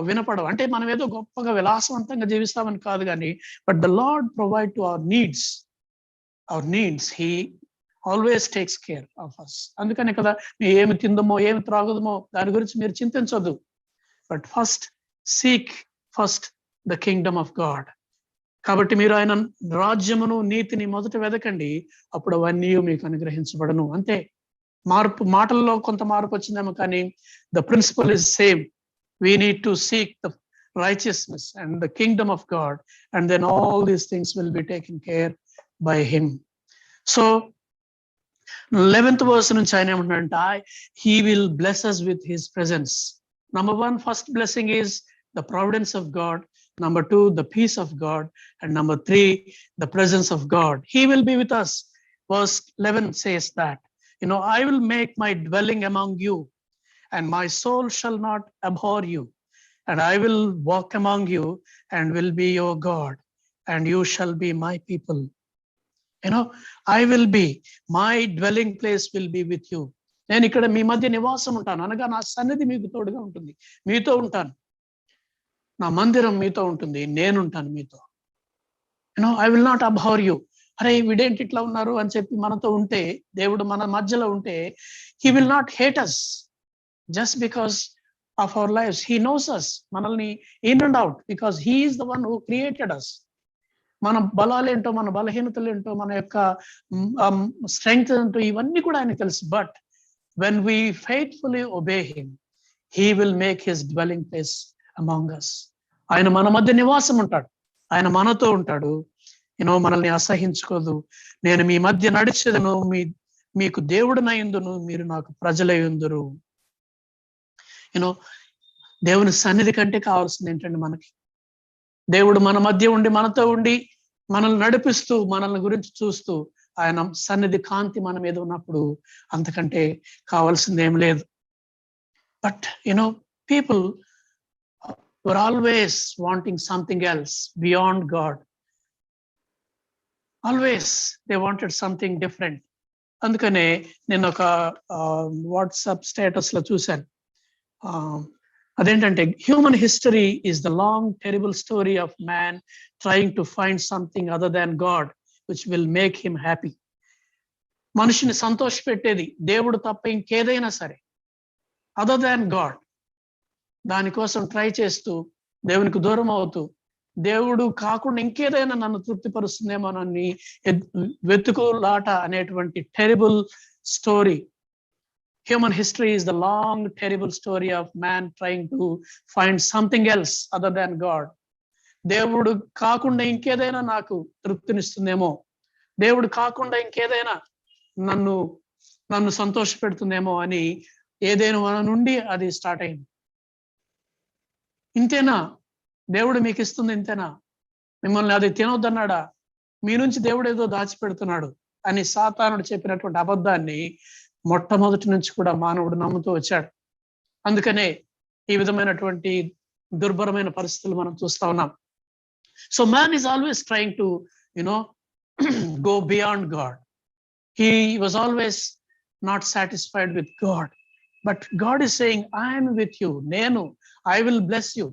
వినపడవు. అంటే మనం ఏదో గొప్పగా విలాసవంతంగా జీవిస్తామని కాదు, కానీ but the Lord provide to our needs. He always takes care of us. అందుకనే కదా, ఏమి తిందమో ఏమి త్రాగుదమో దాని గురించి మీరు చింతించొద్దు. But seek first the kingdom of God. కాబట్టి మీరు ఆయన రాజ్యమును నీతిని మొదట వెదకండి, అప్పుడు అవన్నీ మీకు అనుగ్రహించబడను. అంతే. మాటల్లో కొంత మార్పు వచ్చిందేమో, కానీ the principle is same. We need to seek the righteousness and the kingdom of God, and then all these things will be taken care by him. So 11th verse నుంచి ఆయన ఏమంటాడంటే, he will bless us with his presence. Number 1, first blessing is the providence of God. Number 2, the peace of God. And number 3, the presence of God. He will be with us. Verse 11 says that, I will make my dwelling among you, and my soul shall not abhor you, and I will walk among you and will be your God, and you shall be my people. I will be, my dwelling place will be with you. నేను ఇక్కడ మీ మధ్య నివాసం ఉంటాను, అనగా నా సన్నిధి మీకు తోడుగా ఉంటుంది, మీతో ఉంటాను, నా మందిరం మీతో ఉంటుంది, నేనుంటాను మీతో. I will not abhor you. అరే వీడేంటి ఇట్లా ఉన్నారు అని చెప్పి మనతో ఉంటే, దేవుడు మన మధ్యలో ఉంటే, he will not hate us just because of our lives. He knows us, మనల్ని in and out, because he is the one who created us. మన బలాలేంటో, మన బలహీనతలేంటో, మన యొక్క స్ట్రెంగ్త్ ఏంటో, ఇవన్నీ కూడా ఆయనకు తెలుసు. But when we faithfully obey him, he will make his dwelling place among us. ఆయన మన మధ్య నివాసం ఉంటాడు, ఆయన మనతో ఉంటాడు. మనల్ని అసహించుకోదు. నేను మీ మధ్య నడిచేదను, మీకు దేవుడినయుందును, మీరు నాకు ప్రజలయుందురు. దేవుని సన్నిధి కంటే కావాల్సింది ఏంటండి మనకి? దేవుడు మన మధ్య ఉండి, మనతో ఉండి, మనల్ని నడిపిస్తూ, మనల్ని గురించి చూస్తూ, ఆయన సన్నిధి కాంతి మన మీద ఉన్నప్పుడు అంతకంటే కావాల్సింది ఏం లేదు. But people were always wanting something else beyond God. Always they wanted something different. అందుకనే నేను ఒక వాట్సాప్ స్టేటస్ లో చూశాను, అదేంటంటే human history is the long terrible story of man trying to find something other than God which will make him happy. మనిషిని సంతోషపెట్టేది దేవుడు తప్ప ఇంకేదైనా సరే, అదర్ దాన్ గాడ్, దానికోసం ట్రై చేస్తూ దేవునికి దూరం అవుతూ దేవుడు కాకుండా ఇంకేదైనా నన్ను తృప్తిపరుస్తుందేమోనని వెతుకులాట అనేటువంటి terrible story. Human history is the long, terrible story of man trying to find something else other than God. దేవుడు కాకుండా ఇంకేదైనా నాకు తృప్తినిస్తుందేమో, దేవుడు కాకుండా ఇంకేదైనా నన్ను సంతోష పెడుతుందేమో అని ఏదైనా మన నుండి అది స్టార్ట్ అయింది. ఇంతేనా దేవుడు మీకు ఇస్తుంది? ఇంతేనా? మిమ్మల్ని అది తినొద్దన్నాడా? మీ నుంచి దేవుడు ఏదో దాచిపెడుతున్నాడు అని సాతానుడు చెప్పినటువంటి అబద్ధాన్ని మొట్టమొదటి నుంచి కూడా మానవుడు నమ్ముతూ వచ్చాడు. అందుకనే ఈ విధమైనటువంటి దుర్భరమైన పరిస్థితులు మనం చూస్తా ఉన్నాం. So man is always trying to go beyond God. He was always not satisfied with God. But God is saying, I am with you. I will bless you.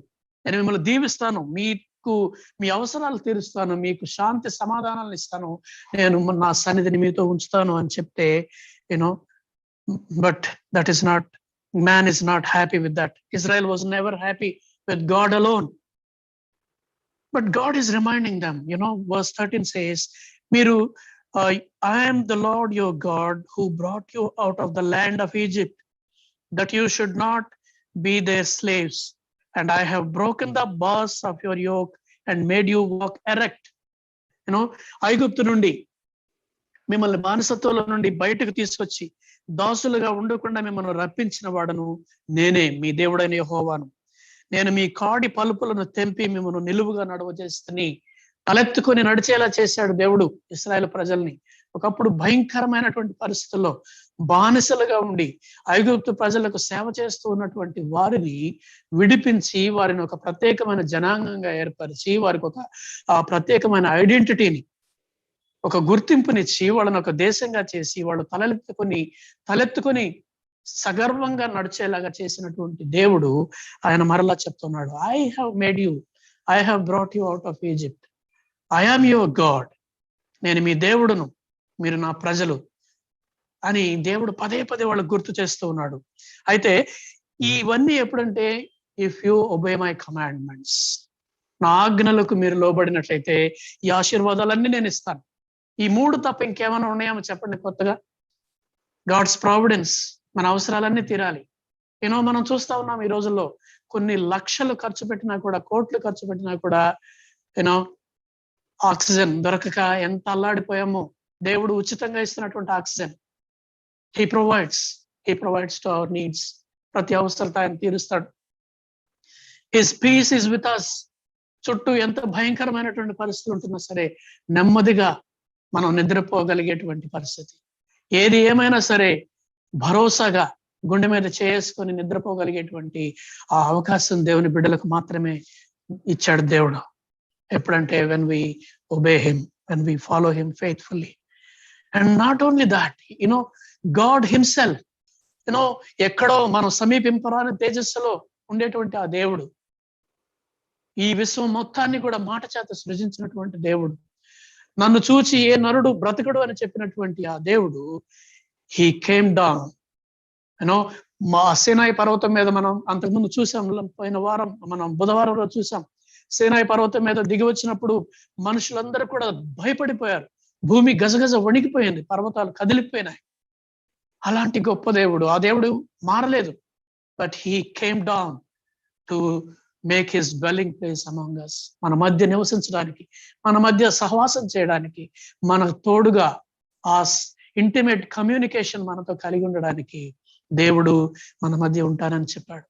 నేను మిమ్మల్ని దీవిస్తాను, మీకు మీ అవసరాలు తీరుస్తాను, మీకు శాంతి సమాధానాలు ఇస్తాను, నేను నా సన్నిధిని మీతో ఉంచుతాను అని చెప్తే, but that is not, man is not happy with that. Israel was never happy with God alone. But God is reminding them, verse 13 says, I am the Lord your God who brought you out of the land of Egypt, that you should not be their slaves. And I have broken the bars of your yoke and made you walk erect. ఐగుప్తు నుండి మిమ్మల్ని బానిసత్వంలో నుండి బయటకు తీసుకొచ్చి దాసులుగా ఉండకుండా మిమ్మల్ని రప్పించిన వాడను నేనే, మీ దేవుడైన యెహోవాను. నేను మీ కాడి పలుపులను తెంపి మిమ్మల్ని నిలువుగా నడవజేస్తని తలెత్తుకొని నడిచేలా చేశాడు దేవుడు ఇశ్రాయేలు ప్రజల్ని. ఒకప్పుడు భయంకరమైనటువంటి పరిస్థితుల్లో బానిసలుగా ఉండి ఐగుప్తు ప్రజలకు సేవ చేస్తూ ఉన్నటువంటి వారిని విడిపించి వారిని ఒక ప్రత్యేకమైన జనాంగంగా ఏర్పరిచి వారికి ఒక ప్రత్యేకమైన ఐడెంటిటీని, ఒక గుర్తింపునిచ్చి వాళ్ళని ఒక దేశంగా చేసి వాళ్ళు తలెత్తుకొని సగర్వంగా నడిచేలాగా చేసినటువంటి దేవుడు ఆయన మరలా చెప్తున్నాడు, I have brought you out of Egypt, I am your God. నేను మీ దేవుడును, మీరు నా ప్రజలు అని దేవుడు పదే పదే వాళ్ళకు గుర్తు చేస్తూ ఉన్నాడు. అయితే ఇవన్నీ ఎప్పుడంటే, if you obey my commandments, నా ఆజ్ఞలకు మీరు లోబడినట్లయితే ఈ ఆశీర్వాదాలన్నీ నేను ఇస్తాను. ఈ మూడు తప్ప ఇంకేమైనా ఉన్నాయేమో చెప్పండి కొత్తగా? గాడ్స్ ప్రావిడెన్స్, మన అవసరాలన్నీ తీరాలి. మనం చూస్తా ఉన్నాం ఈ రోజుల్లో కొన్ని లక్షలు ఖర్చు పెట్టినా కూడా, కోట్లు ఖర్చు పెట్టినా కూడా ఆక్సిజన్ దొరకక ఎంత అల్లాడిపోయామో. దేవుడు ఉచితంగా ఇస్తున్నటువంటి oxygen he provides to our needs. ప్రతి అవసరత ఆయన తీరుస్తాడు. His piece is with us. చుట్టూ ఎంత భయంకరమైనటువంటి పరిస్థితులు ఉంటున్నా సరే నెమ్మదిగా మనం నిద్రపోగలిగేటువంటి పరిస్థితి. ఏది ఏమైనా సరే భరోసాగా గుండె మీద చేసుకొని నిద్రపోగలిగేటువంటి ఆ అవకాశం దేవుని బిడ్డలకు మాత్రమే ఇచ్చాడు దేవుడు. ఎప్పుడంటే when we obey him, when we follow him faithfully. And not only that, God himself, ఎక్కడో మనం సమీపింపరాని తేజస్సులో ఉండేటువంటి ఆ దేవుడు, ఈ విశ్వం మొత్తాన్ని కూడా మాట చేత సృజించినటువంటి దేవుడు, నన్ను చూచి ఏ నరుడు బ్రతకడు అని చెప్పినటువంటి ఆ దేవుడు, he came down. మా సీనాయి పర్వతం మీద మనం అంతకుముందు చూసాం, పోయిన వారం మనం బుధవారం రోజు చూసాం. సీనాయి పర్వతం మీద దిగి వచ్చినప్పుడు మనుషులందరూ కూడా భయపడిపోయారు. భూమి గజగజ వణికిపోయింది, పర్వతాలు కదిలిపోయినాయి. అలాంటి గొప్ప దేవుడు, ఆ దేవుడు మారలేదు. But he came down to make his dwelling place among us. మన మధ్య నివసించడానికి, మన మధ్య సహవాసం చేయడానికి, మన తోడుగా ఆ ఇంటిమేట్ కమ్యూనికేషన్ మనతో కలిగి ఉండడానికి దేవుడు మన మధ్య ఉంటానని చెప్పాడు.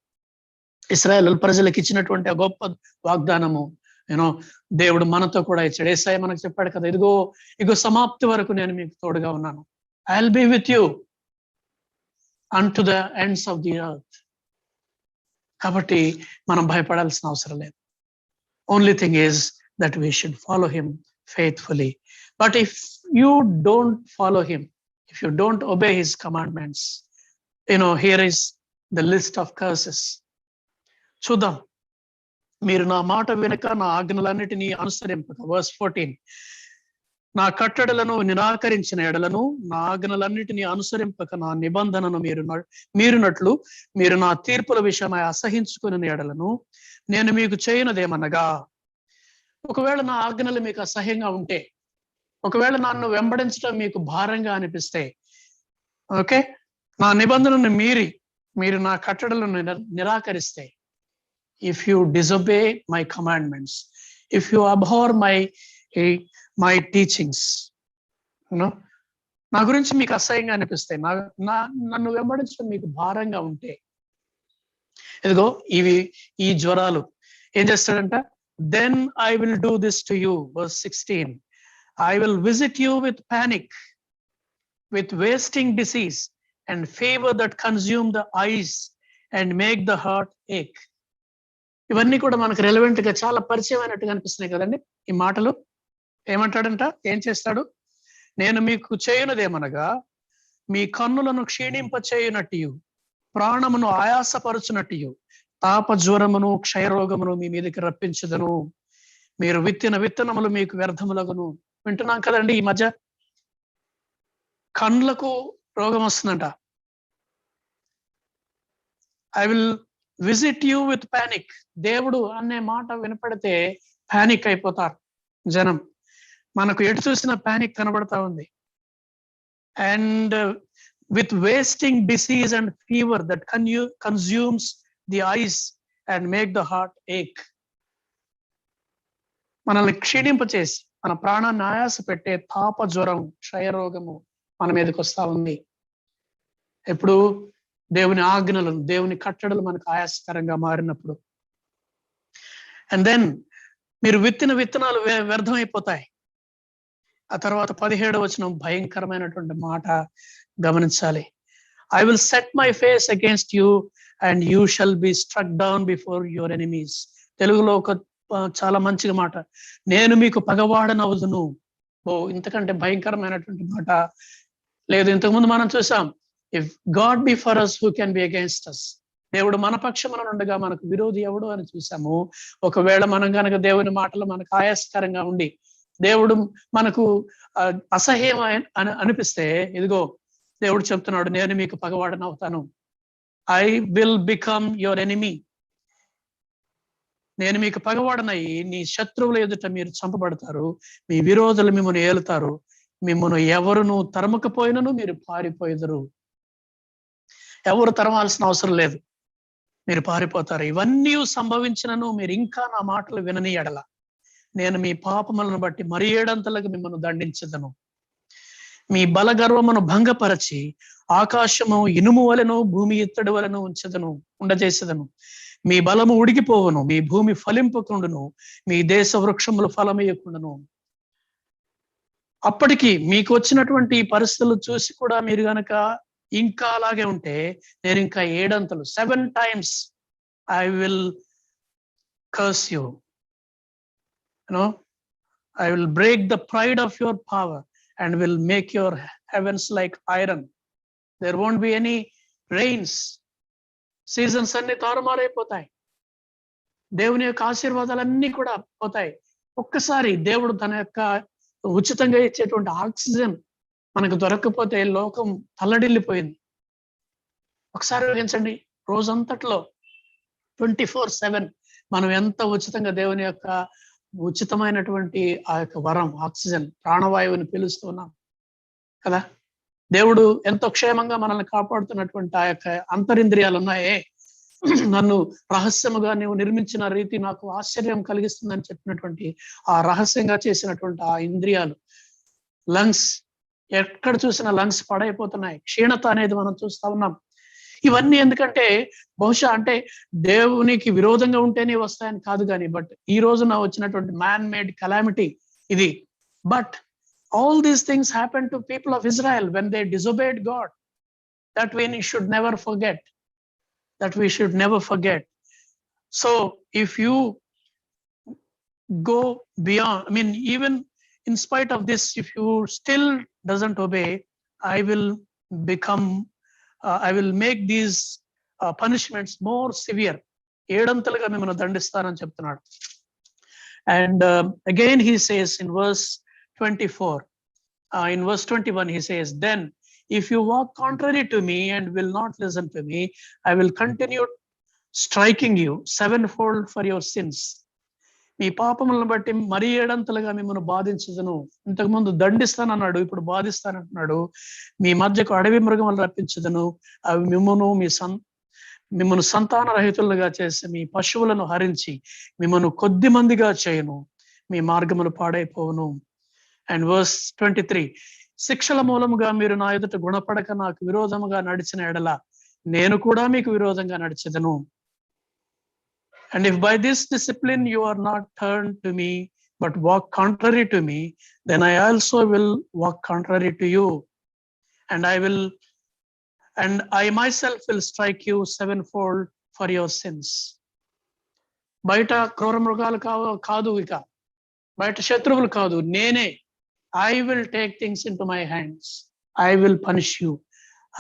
ఇశ్రాయేలు ప్రజలకు ఇచ్చినటువంటి ఆ గొప్ప వాగ్దానము దేవుడు మనతో కూడా ఇచ్చాడు. యేసయ్య మనకు చెప్పాడు కదా, ఇదిగో సమాప్తి వరకు నేను మీకు తోడుగా ఉన్నాను. I will be with you unto the ends of the earth. కాబట్టి మనం భయపడాల్సిన అవసరం లేదు. Only thing is that we should follow him faithfully. But if you don't follow him, if you don't obey his commandments, here is the list of curses. చూద్దాం. మీరు నా మాట వినక నా ఆజ్ఞలన్నిటినీ అనుసరింపక. వర్స్ 14, నా కట్టడలను నిరాకరించిన ఎడలను నా ఆజ్ఞలన్నిటినీ అనుసరింపక నా నిబంధనను మీరునట్లు మీరు నా తీర్పుల విషయమై అసహించుకుని ఎడలను నేను మీకు చేయనదేమనగా, ఒకవేళ నా ఆజ్ఞలు మీకు అసహ్యంగా ఉంటే, ఒకవేళ నన్ను వెంబడించడం మీకు భారంగా అనిపిస్తే, ఓకే, నా నిబంధనను మీరు నా కట్టడలను నిరాకరిస్తే, if you disobey my commandments, if you abhor my teachings, నా గురించి మీకు అసహ్యంగా అనిపిస్తాయి, నన్ను వెంబడించడం మీకు భారంగా ఉంటే, ఇదిగో ఈ జ్వరాలు ఏం చేస్తాడంట, then I will do this to you. Verse 16, I will visit you with panic, with wasting disease and fever that consume the eyes and make the heart ache. ఇవన్నీ కూడా మనకు రెలవెంట్ గా చాలా పరిచయమైనట్టుగా అనిపిస్తున్నాయి కదండి ఈ మాటలు. ఏమంటాడంట, ఏం చేస్తాడు, నేను మీకు చేయనదేమనగా మీ కన్నులను క్షీణింప చేయునట్టు, ప్రాణమును ఆయాసపరుచునట్టు, తాప జ్వరమును క్షయరోగమును మీ మీదకి రప్పించదను, మీరు విత్తిన విత్తనములు మీకు వ్యర్థములగును. వింటున్నాం కదండి ఈ మధ్య కండ్లకు రోగం వస్తుందంట. I will visit you with panic. దేవుడు అనే మాట వినపడితే పానిక్ అయిపోతారు జనం. మనకు ఎటు చూసిన పానిక్ కనబడతా ఉంది. And with wasting disease and fever that consumes the eyes and make the heart ache. మనల్ని క్షీణింపచేసి మన ప్రాణాన్ని ఆయాస పెట్టే తాప జ్వరం, క్షయరోగము మన మీదకి వస్తా ఉంది. ఎప్పుడు దేవుని ఆజ్ఞలను, దేవుని కట్టడలు మనకు ఆయాసకరంగా మారినప్పుడు. అండ్ దెన్ మీరు విత్తిన విత్తనాలు వ్యర్థమైపోతాయి. ఆ తర్వాత 17వ వచనం భయంకరమైనటువంటి మాట గమనించాలి. I will set my face against you and you shall be struck down before your enemies. తెలుగులో ఒక చాలా మంచిగా మాట, నేను మీకు పగవాడనవుదును. ఇంతకంటే భయంకరమైనటువంటి మాట లేదు. ఇంతకుముందు మనం చూసాం, if God B for us who can be against us. దేవుడు మన పక్షమున ఉండగా మనకు విరోధి ఎవడు అని చూసాము. ఒకవేళ మనం కనుక దేవుని మాటలు మనకు ఆయాస్కరంగా ఉండి దేవుడు మనకు అసహ్యం అనిపిస్తే, ఇదిగో దేవుడు చెప్తున్నాడు, నేను మీకు పగవాడనవుతాను. I will become your enemy. నేను మీకు పగవాడనై నీ శత్రువుల ఎదుట మీరు చంపబడతారు, మీ విరోధులు మిమ్మల్ని ఏలుతారు, మిమ్మల్ని ఎవరును తరమకపోయినను మీరు పారిపోయిదరు. ఎవరు తరమాల్సిన అవసరం లేదు, మీరు పారిపోతారు. ఇవన్నీ సంభవించినను మీరు ఇంకా నా మాటలు వినని ఎడల నేను మీ పాపములను బట్టి మరి 7 అంతలకు మిమ్మల్ని దండించదను. మీ బలగర్వమును భంగపరచి ఆకాశము ఇనుము వలెను భూమి ఇత్తడి వలెను ఉండజేసేదను. మీ బలము ఉడికిపోవును, మీ భూమి ఫలింపకుండును, మీ దేశ వృక్షములు ఫలమేయకుండును. అప్పటికి మీకు వచ్చినటువంటి పరిస్థితులు చూసి కూడా మీరు గనక ఇంకా అలాగే ఉంటే, నేను ఇంకా 7 అంతలు 7 times I will curse you. I will break the pride of your power and will make your heavens like iron. There won't be any rains. Seasons అన్ని తారుమారైపోతాయి. దేవుని యొక్క ఆశీర్వాదాలన్నీ కూడా పోతాయి. ఒక్కసారి దేవుడు తన యొక్క ఉచితంగా ఇచ్చేటువంటి ఆక్సిజన్ మనకు దొరకకపోతే లోకం తల్లడిల్లిపోయింది. ఒకసారి ఊహించండి, రోజంతట్లో 24/7 మనం ఎంత ఉచితంగా దేవుని యొక్క ఉచితమైనటువంటి ఆ యొక్క వరం ఆక్సిజన్, ప్రాణవాయువుని పీలుస్తున్నాం కదా. దేవుడు ఎంతో క్షేమంగా మనల్ని కాపాడుతున్నటువంటి ఆ యొక్క అంతరింద్రియాలు ఉన్నాయే, నన్ను రహస్యముగా నీవు నిర్మించిన రీతి నాకు ఆశ్చర్యం కలిగిస్తుందని చెప్పినటువంటి ఆ రహస్యంగా చేసినటువంటి ఆ ఇంద్రియాలు, లంగ్స్, ఎక్కడ చూసినా లంగ్స్ పాడైపోతున్నాయి. క్షీణత అనేది మనం చూస్తా ఉన్నాం. ఇవన్నీ ఎందుకంటే బహుశా అంటే దేవునికి విరోధంగా ఉంటేనే వస్తాయని కాదు కానీ, బట్ ఈ రోజున వచ్చినటువంటి మ్యాన్ మేడ్ కలామిటీ ఇది. But all these things happened to people of Israel when they disobeyed God. That we should never forget. So if you go beyond, even in spite of this, if you still doesn't obey, I will make these punishments more severe. ఏడంతలుగా మిమ్మల్ని దండిస్తానని చెప్తున్నాడు. And again he says in verse 24, in verse 21 he says, then if you walk contrary to me and will not listen to me, I will continue striking you sevenfold for your sins. మీ పాపములను బట్టి మరీ ఏడంతలుగా మిమ్మల్ని బాధించదును. ఇంతకుముందు దండిస్తానన్నాడు, ఇప్పుడు బాధిస్తానంటున్నాడు. మీ మధ్యకు అడవి మృగములు రప్పించదును, అవి మిమ్మల్ని సంతాన రహితులుగా చేసి మీ పశువులను హరించి మిమ్మల్ని కొద్ది మందిగా చేయను, మీ మార్గములు పాడైపోవును. అండ్ వర్స్ 23, శిక్షల మూలముగా మీరు నా ఎదుట గుణపడక నాకు విరోధముగా నడిచిన ఎడల నేను కూడా మీకు విరోధంగా నడిచెదను. And if by this discipline you are not turned to me, but walk contrary to me, then I also will walk contrary to you. And I myself will strike you sevenfold for your sins. బయట క్రూర మృగాలు కాదు, ఇక బయట శత్రువులు కాదు, నేనే. I will take things into my hands. I will punish you.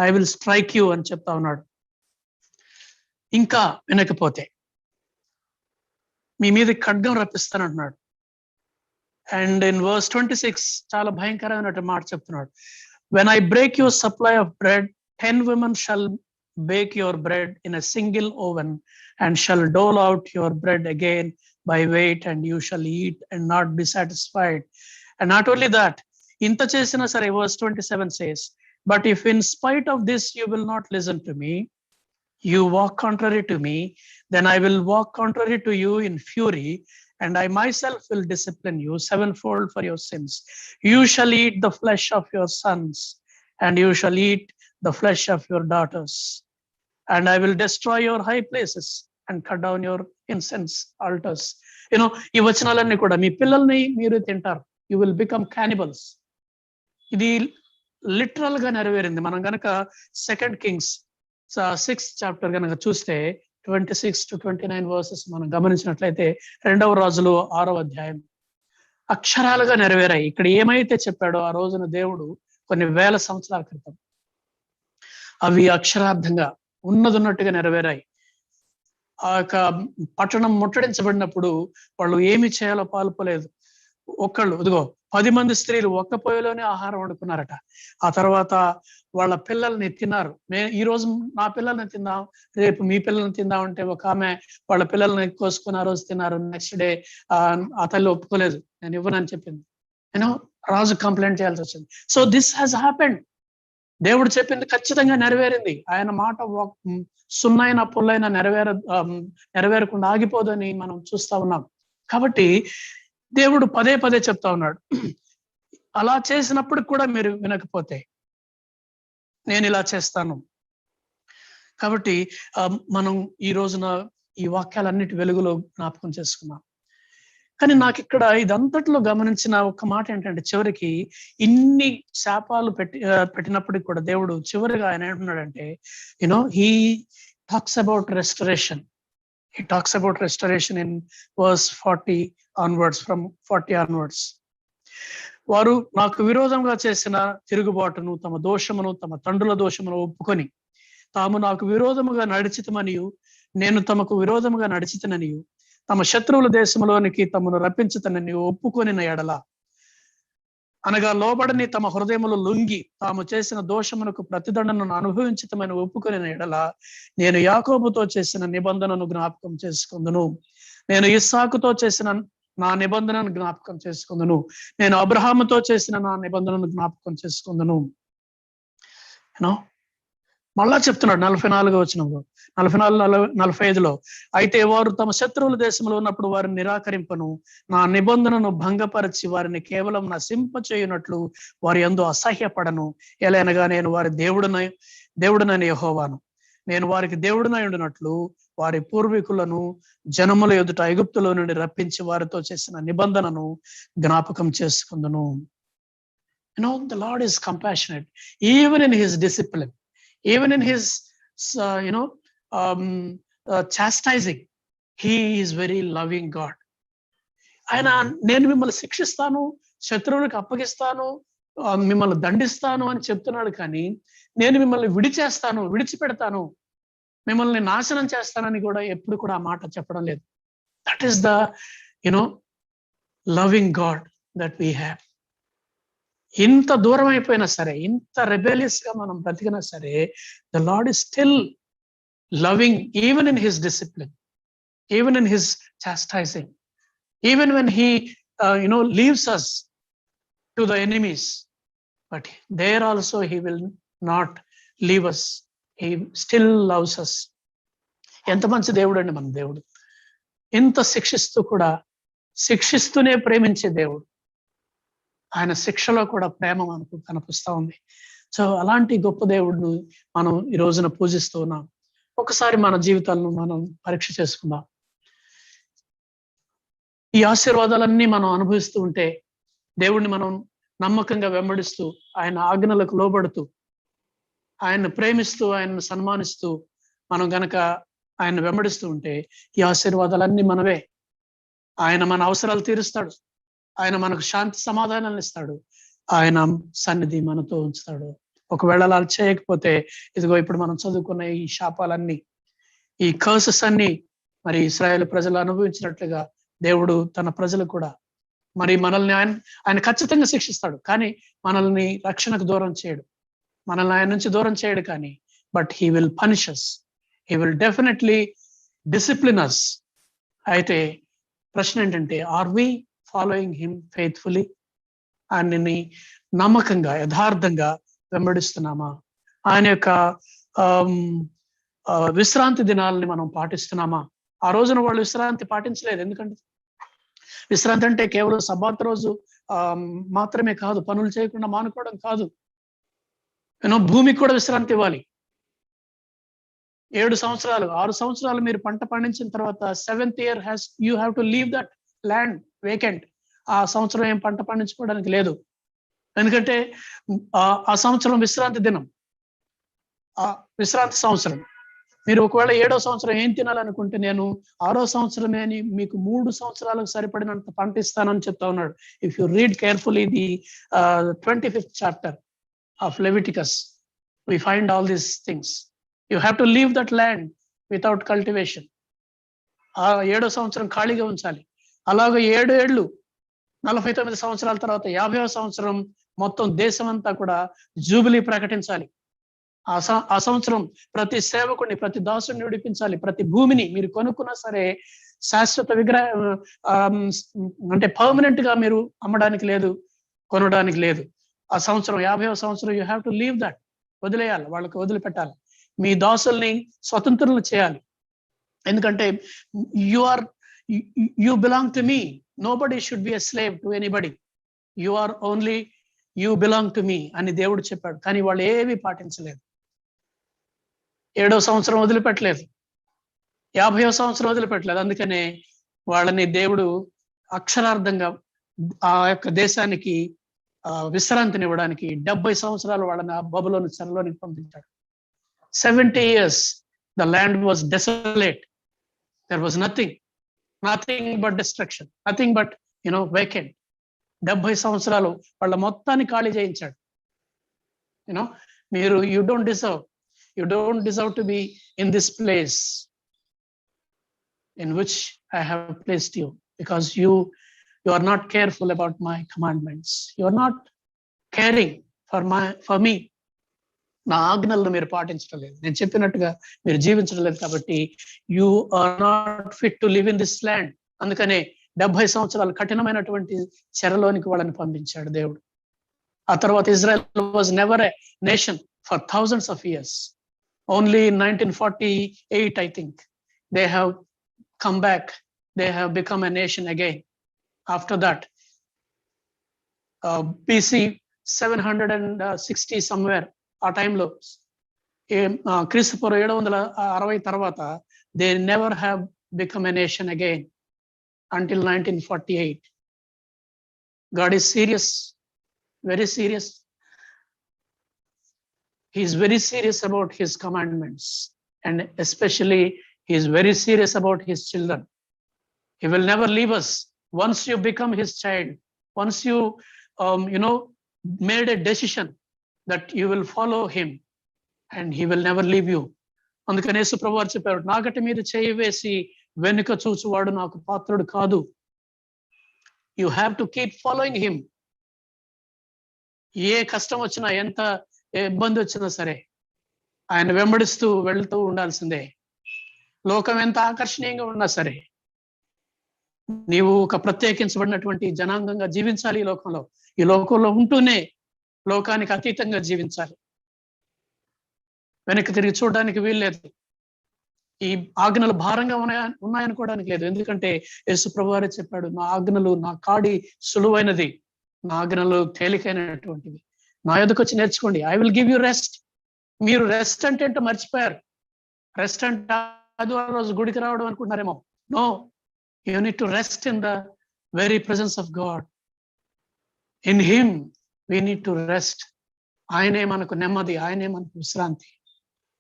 I will strike you అని చెప్తా ఉన్నాడు. ఇంకా వినకపోతే మీ మీద ఖడ్గం రప్పిస్తానంటున్నాడు. అండ్ ఇన్ వర్స్ 26 చాలా భయంకరమైన మాట చెప్తున్నాడు. when I break your supply of bread, 10 women shall bake your bread in a single oven and shall dole out your bread again by weight, and you shall eat and not be satisfied. And not only that, inta chesina sare, verse 27 says, but if in spite of this you will not listen to me, you walk contrary to me, then I will walk contrary to you in fury, and I myself will discipline you sevenfold for your sins. You shall eat the flesh of your sons, and you shall eat the flesh of your daughters, and I will destroy your high places and cut down your incense altars. ఈ వచనాలన్నీ కూడా మీ పిల్లల్ని మీరు తింటారు. You will become cannibals. ఇది literal గా నెరవేరింది. మనం గనక 2 Kings 6th chapter కనుక చూస్తే 26 to 29 వర్సెస్ మనం గమనించినట్లయితే 2వ రాజులు 6వ అధ్యాయం అక్షరాలుగా నెరవేరాయి. ఇక్కడ ఏమైతే చెప్పాడో ఆ రోజున దేవుడు కొన్ని వేల సంవత్సరాల క్రితం, అవి అక్షరార్థంగా ఉన్నట్టుగా నెరవేరాయి. ఆ యొక్క పట్టణం ముట్టడించబడినప్పుడు వాళ్ళు ఏమి చేయాలో పాల్పోలేదు. ఒక్కళ్ళు ఇదిగో 10 మంది స్త్రీలు ఒక్క పొయ్యిలోనే ఆహారం వండుకున్నారట. ఆ తర్వాత వాళ్ళ పిల్లల్ని తిన్నారు. ఈ రోజు నా పిల్లల్ని తిందాం, రేపు మీ పిల్లల్ని తిందాం అంటే ఒక ఆమె వాళ్ళ పిల్లల్ని కోసుకుని ఆ రోజు తిన్నారు. నెక్స్ట్ డే ఆ తల్లి ఒప్పుకోలేదు, నేను ఇవ్వనని చెప్పింది. రాజు కంప్లైంట్ చేయాల్సి వచ్చింది. So this has happened. దేవుడు చెప్పింది ఖచ్చితంగా నెరవేరింది. ఆయన మాట సున్నైన పుల్లైన నెరవేరకుండా ఆగిపోదని మనం చూస్తా ఉన్నాం. కాబట్టి దేవుడు పదే పదే చెప్తా ఉన్నాడు, అలా చేసినప్పుడు కూడా మీరు వినకపోతే నేను ఇలా చేస్తాను. కాబట్టి మనం ఈ రోజున ఈ వాక్యాలన్నిటి వెలుగులో జ్ఞాపకం చేసుకున్నాం. కానీ నాకు ఇక్కడ ఇదంతట్లో గమనించిన ఒక మాట ఏంటంటే, చివరికి ఇన్ని శాపాలు పెట్టినప్పటికి కూడా దేవుడు చివరిగా ఆయన ఏమంటున్నాడంటే, he talks about restoration. He talks about restoration in verse 40 onwards, from 40 onwards. వారు నాకు విరోధంగా చేసిన తిరుగుబాటును, తమ దోషమును, తమ తండ్రుల దోషమును ఒప్పుకొని తాము నాకు విరోధముగా నడిచితమనియు నేను తమకు విరోధముగా నడిచితననియు తమ శత్రువుల దేశంలోనికి తమను రప్పించుతనని ఒప్పుకొనిన ఎడల, అనగా లోబడని తమ హృదయములు లొంగి తాము చేసిన దోషమునకు ప్రతిదండనను అనుభవించితమని ఒప్పుకొనిన ఎడల, నేను యాకోబుతో చేసిన నిబంధనను జ్ఞాపకం చేసుకుందును, నేను ఇస్సాకుతో చేసిన నా నిబంధనను జ్ఞాపకం చేసుకుందును, నేను అబ్రహాముతో చేసిన నా నిబంధనను జ్ఞాపకం చేసుకుందును. మళ్ళా చెప్తున్నాడు 44వ వచనంలో, 44-45లో, అయితే వారు తమ శత్రువుల దేశంలో ఉన్నప్పుడు వారిని నిరాకరింపను, నా నిబంధనను భంగపరిచి వారిని కేవలం నశింపచేయునట్లు వారి యందు అసహ్యపడను. ఎలైనగా నేను వారి దేవుడునని యెహోవాను, నేను వారికి దేవుడునై ఉండినట్లు వారి పూర్వీకులను జనముల ఎదుట ఐగుప్తులో నుండి రప్పించి వారితో చేసిన నిబంధనను జ్ఞాపకం చేసుకుందును. The Lord is compassionate even in his discipline, even in his chastising. He is very loving God. ఆయన నేను మిమ్మల్ని శిక్షిస్తాను, శత్రువులకు అప్పగిస్తాను, మిమ్మల్ని దండిస్తాను అని చెప్తున్నాడు. కానీ నేను మిమ్మల్ని విడిచిపెడతాను మిమ్మల్ని నాశనం చేస్తానని కూడా ఎప్పుడు కూడా ఆ మాట చెప్పడం లేదు. That is the loving God that we have. ఇంత దూరం అయిపోయినా సరే, ఇంత రెబెలియస్ గా మనం బ్రతికినా సరే, the lord is still loving even in his discipline, even in his chastising, even when he leaves us to the enemies, but there also he will not leave us. He still loves us. ఎంత మంచి దేవుడు అండి మన దేవుడు. ఇంత శిక్షిస్తూ కూడా శిక్షిస్తూనే ప్రేమించే దేవుడు. ఆయన శిక్షలో కూడా ప్రేమ మనకు కనిపిస్తా ఉంది. సో అలాంటి గొప్ప దేవుడిని మనం ఈ రోజున పూజిస్తూ ఉన్నాం. ఒకసారి మన జీవితాలను మనం పరీక్ష చేసుకుందాం. ఈ ఆశీర్వాదాలన్నీ మనం అనుభవిస్తూ ఉంటే, దేవుణ్ణి మనం నమ్మకంగా వెంబడిస్తూ, ఆయన ఆజ్ఞలకు లోబడుతూ, ఆయన్ని ప్రేమిస్తూ, ఆయన్ని సన్మానిస్తూ మనం గనక ఆయన వెంబడిస్తూ ఉంటే, ఈ ఆశీర్వాదాలన్నీ మనవే. ఆయన మన అవసరాలు తీరుస్తాడు. ఆయన మనకు శాంతి సమాధానాలు ఇస్తాడు. ఆయన సన్నిధి మనతో ఉంచుతాడు. ఒకవేళ అలా చేయకపోతే, ఇదిగో ఇప్పుడు మనం చదువుకున్న ఈ శాపాలన్నీ, ఈ కర్సెస్ అన్ని మరి ఇశ్రాయేలు ప్రజలు అనుభవించినట్లుగా దేవుడు తన ప్రజలు కూడా మరి మనల్ని ఆయన ఖచ్చితంగా శిక్షిస్తాడు. కానీ మనల్ని రక్షణకు దూరం చేయడు, మనల్ని ఆయన నుంచి దూరం చేయడు. కానీ but he will punish us, he will definitely discipline us. అయితే ప్రశ్న ఏంటంటే, are we following him faithfully? ఆయనని నమ్మకంగా యథార్థంగా వెంబడిస్తున్నామా? ఆయన యొక్క విశ్రాంతి దినాలని మనం పాటిస్తున్నామా? ఆ రోజున వాళ్ళు విశ్రాంతి పాటించలేదు. ఎందుకంటే విశ్రాంతి అంటే కేవలం సబ్బాత్ రోజు మాత్రమే కాదు, పనులు చేయకుండా మానుకోవడం కాదు. భూమికి కూడా విశ్రాంతి ఇవ్వాలి. 7 సంవత్సరాలు 6 సంవత్సరాలు మీరు పంట పండించిన తర్వాత 7th year you have to leave that land vacant. ఆ సంవత్సరం ఏం పంట పండించుకోవడానికి లేదు. ఎందుకంటే ఆ సంవత్సరం విశ్రాంతి దినం, ఆ విశ్రాంతి సంవత్సరం. మీరు ఒకవేళ 7వ సంవత్సరం ఏం తినాలనుకుంటే, నేను 6వ సంవత్సరమే అని మీకు 3 సంవత్సరాలకు సరిపడినంత పంట ఇస్తానని చెప్తా ఉన్నాడు. If you read carefully the 25th chapter of Leviticus, we find all these things. You have to leave that land without cultivation. ఆ 7వ సంవత్సరం ఖాళీగా ఉంచాలి. అలాగే 7 ఏళ్ళు 49 సంవత్సరాల తర్వాత 50వ సంవత్సరం మొత్తం దేశం అంతా కూడా జూబిలీ ప్రకటించాలి. ఆ సంవత్సరం ప్రతి సేవకుడిని, ప్రతి దాసుడిని విడిపించాలి. ప్రతి భూమిని మీరు కొనుక్కున్నా సరే శాశ్వత అంటే పర్మనెంట్ గా మీరు అమ్మడానికి లేదు, కొనడానికి లేదు. ఆ సంవత్సరం 50వ సంవత్సరం you have to leave that, వదిలేయాలి, వాళ్ళకి వదిలిపెట్టాలి. మీ దాసుల్ని స్వతంత్రులు చేయాలి. ఎందుకంటే you belong to me. Nobody should be a slave to anybody. You belong to me అని దేవుడు చెప్పాడు. కానీ వాళ్ళు ఏమీ పాటించలేదు. 7వ సంవత్సరం వదిలిపెట్టలేదు, 50వ సంవత్సరం వదిలిపెట్టలేదు. అందుకనే వాళ్ళని దేవుడు అక్షరార్థంగా ఆ యొక్క దేశానికి విశ్రాంతినివ్వడానికి 70 సంవత్సరాలు వాళ్ళని ఆ బబులోని చెరలోనికి పంపించాడు. 70 years the land was desolate. There was nothing but destruction, nothing but vacant. 70 సంవత్సరాలు వాళ్ళ మొత్తాన్ని ఖాళీ చేయించాడు. మీరు you don't deserve to be in this place in which I have placed you, because you are not careful about my commandments. You are not caring for me. నా ఆజ్ఞలను మీరు పాటించడం లేదు, నేను చెప్పినట్టుగా మీరు జీవించడం లేదు. కాబట్టి you are not fit to live in this land. అందుకనే 70 సంవత్సరాలు కఠినమైనటువంటి చెరలోనికి వాళ్ళని పంపించాడు దేవుడు. ఆ తర్వాత Israel was never a nation for thousands of years. Only in 1948 I think they have come back, they have become a nation again. After that BC 760 somewhere ఆ టైంలో, క్రీస్తుపూర్వం 760 తర్వాత they never have become a nation again until 1948. God is serious, very serious. He is very serious about his commandments, and especially he is very serious about his children. He will never leave us. Once you become his child, once you made a decision that you will follow him, and he will never leave you. అందుకని యేసు ప్రభువారు చెప్పారు, నాగటి మీద చేయి వేసి వెనుక చూచువాడు నాకు పాత్రుడు కాదు. You have to keep following him. ఏ కష్టం వచ్చినా, ఎంత ఇబ్బంది వచ్చినా సరే ఆయన వెంబడిస్తూ వెళ్తూ ఉండాల్సిందే. లోకం ఎంత ఆకర్షణీయంగా ఉన్నా సరే నీవు ఒక ప్రత్యేకించబడినటువంటి జనాంగంగా జీవించాలి. ఈ లోకంలో ఉంటూనే లోకానికి అతీతంగా జీవించాలి. వెనక్కి తిరిగి చూడడానికి వీల్లేదు. ఈ ఆజ్ఞలు భారంగా ఉన్నాయనుకోవడానికి లేదు. ఎందుకంటే యేసు ప్రభువారే చెప్పాడు, నా ఆజ్ఞలు, నా కాడి సులువైనది, నా ఆజ్ఞలు తేలికైనటువంటివి. నా ఎదుకు వచ్చి నేర్చుకోండి, I will give you rest. మీరు రెస్ట్ అంటే ఏంటో మర్చిపోయారు. రెస్ట్ అంటే ఆదివారం రోజు గుడికి రావడం అనుకుంటున్నారేమో. No, you need to rest in the very presence of God. In him we need to rest. ఆయనే మనకు నెమ్మది, ఆయనే మనకు విశ్రాంతి.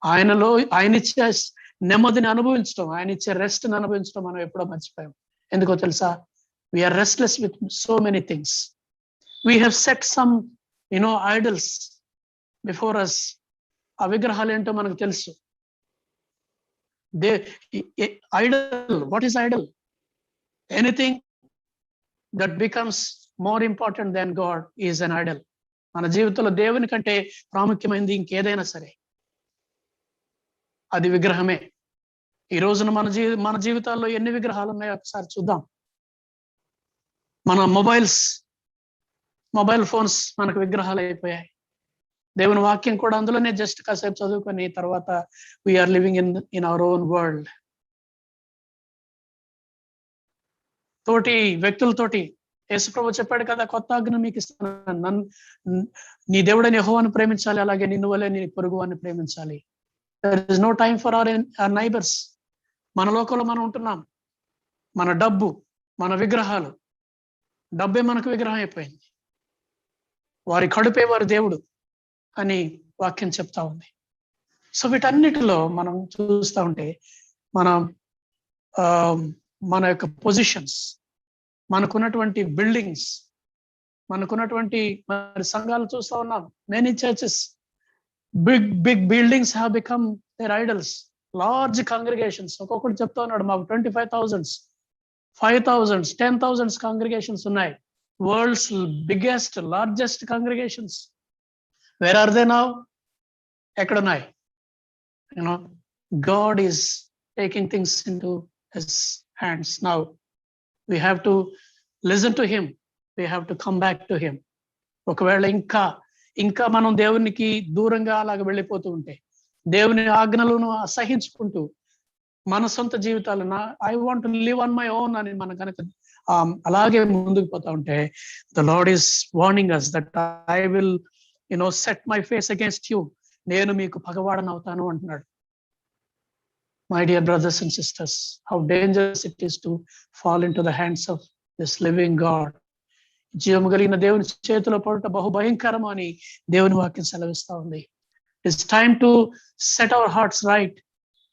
ఆయనలో ఆయన ఇచ్చే నెమ్మదిని అనుభవించడం, ఆయన ఇచ్చే రెస్ట్ని అనుభవించడం మనం ఎప్పుడో మర్చిపోయాం. ఎందుకో తెలుసా? We are restless with so many things. We have set some idols before us. ఆ విగ్రహాలు ఏంటో మనకు తెలుసు. Idol, what is idol? Anything that becomes more important than God is an idol. మన జీవితంలో దేవుని కంటే ప్రాముఖ్యమైనది ఇంకేదైనా సరే అది విగ్రహమే. ఈ రోజున మన జీవితాల్లో ఎన్ని విగ్రహాలు ఉన్నాయో ఒకసారి చూద్దాం. మన మొబైల్ ఫోన్స్ మనకు విగ్రహాలు అయిపోయాయి. దేవుని వాక్యం కూడా అందులోనే జస్ట్ కాసేపు చదువుకొని తర్వాత we are living in our own world. తోటి వ్యక్తులతోటి యేసుప్రభు చెప్పాడు కదా, కొత్త ఆజ్ఞ మీకు ఇస్తాను, నీ దేవుడని యెహోవాను ప్రేమించాలి, అలాగే నిన్ను వలె నీ పొరుగువాన్ని ప్రేమించాలి. There is no time for our neighbors. మన లోకంలో మనం ఉంటున్నాం. మన డబ్బు, మన విగ్రహాలు. డబ్బే మనకు విగ్రహం అయిపోయింది. వారి కడుపే వారి దేవుడు అని వాక్యం చెప్తా ఉంది. సో వీటన్నిటిలో మనం చూస్తూ ఉంటే మన యొక్క పొజిషన్స్, మనకున్నటువంటి బిల్డింగ్స్, మనకున్నటువంటి మరి సంఘాలు చూస్తూ ఉన్నాం. Many churches, big buildings have become their idols. Large congregations. ఒక్కొక్కటి చెప్తా ఉన్నాడు, మాకు 25,000, 5,000, 10,000 congregations ఉన్నాయి. World's biggest, largest congregations. Where are they now? ఎక్కడున్నాయి? God is taking things into his hands now. We have to listen to him. We have to come back to him. ఒకవేళ ఇంకా మనం దేవునికి దూరంగా అలాగ వెళ్ళిపోతూ ఉంటే, దేవుని ఆజ్ఞలను అసహించుకుంటూ మన సొంత జీవితాలను I want to live on my own అని మనం కనుక అలాగే ముందుకు పోతా ఉంటే, the lord is warning us that I will set my face against you. నేను మీకు పగవాడని అవుతాను అంటున్నాడు. My dear brothers and sisters, how dangerous it is to fall in to the hands of this living God. జీవము కలిగిన దేవుని చేతిలో పడుట బహు భయంకరం అని దేవుని వాక్యం సెలవిస్తా ఉంది. It's time to set our hearts right,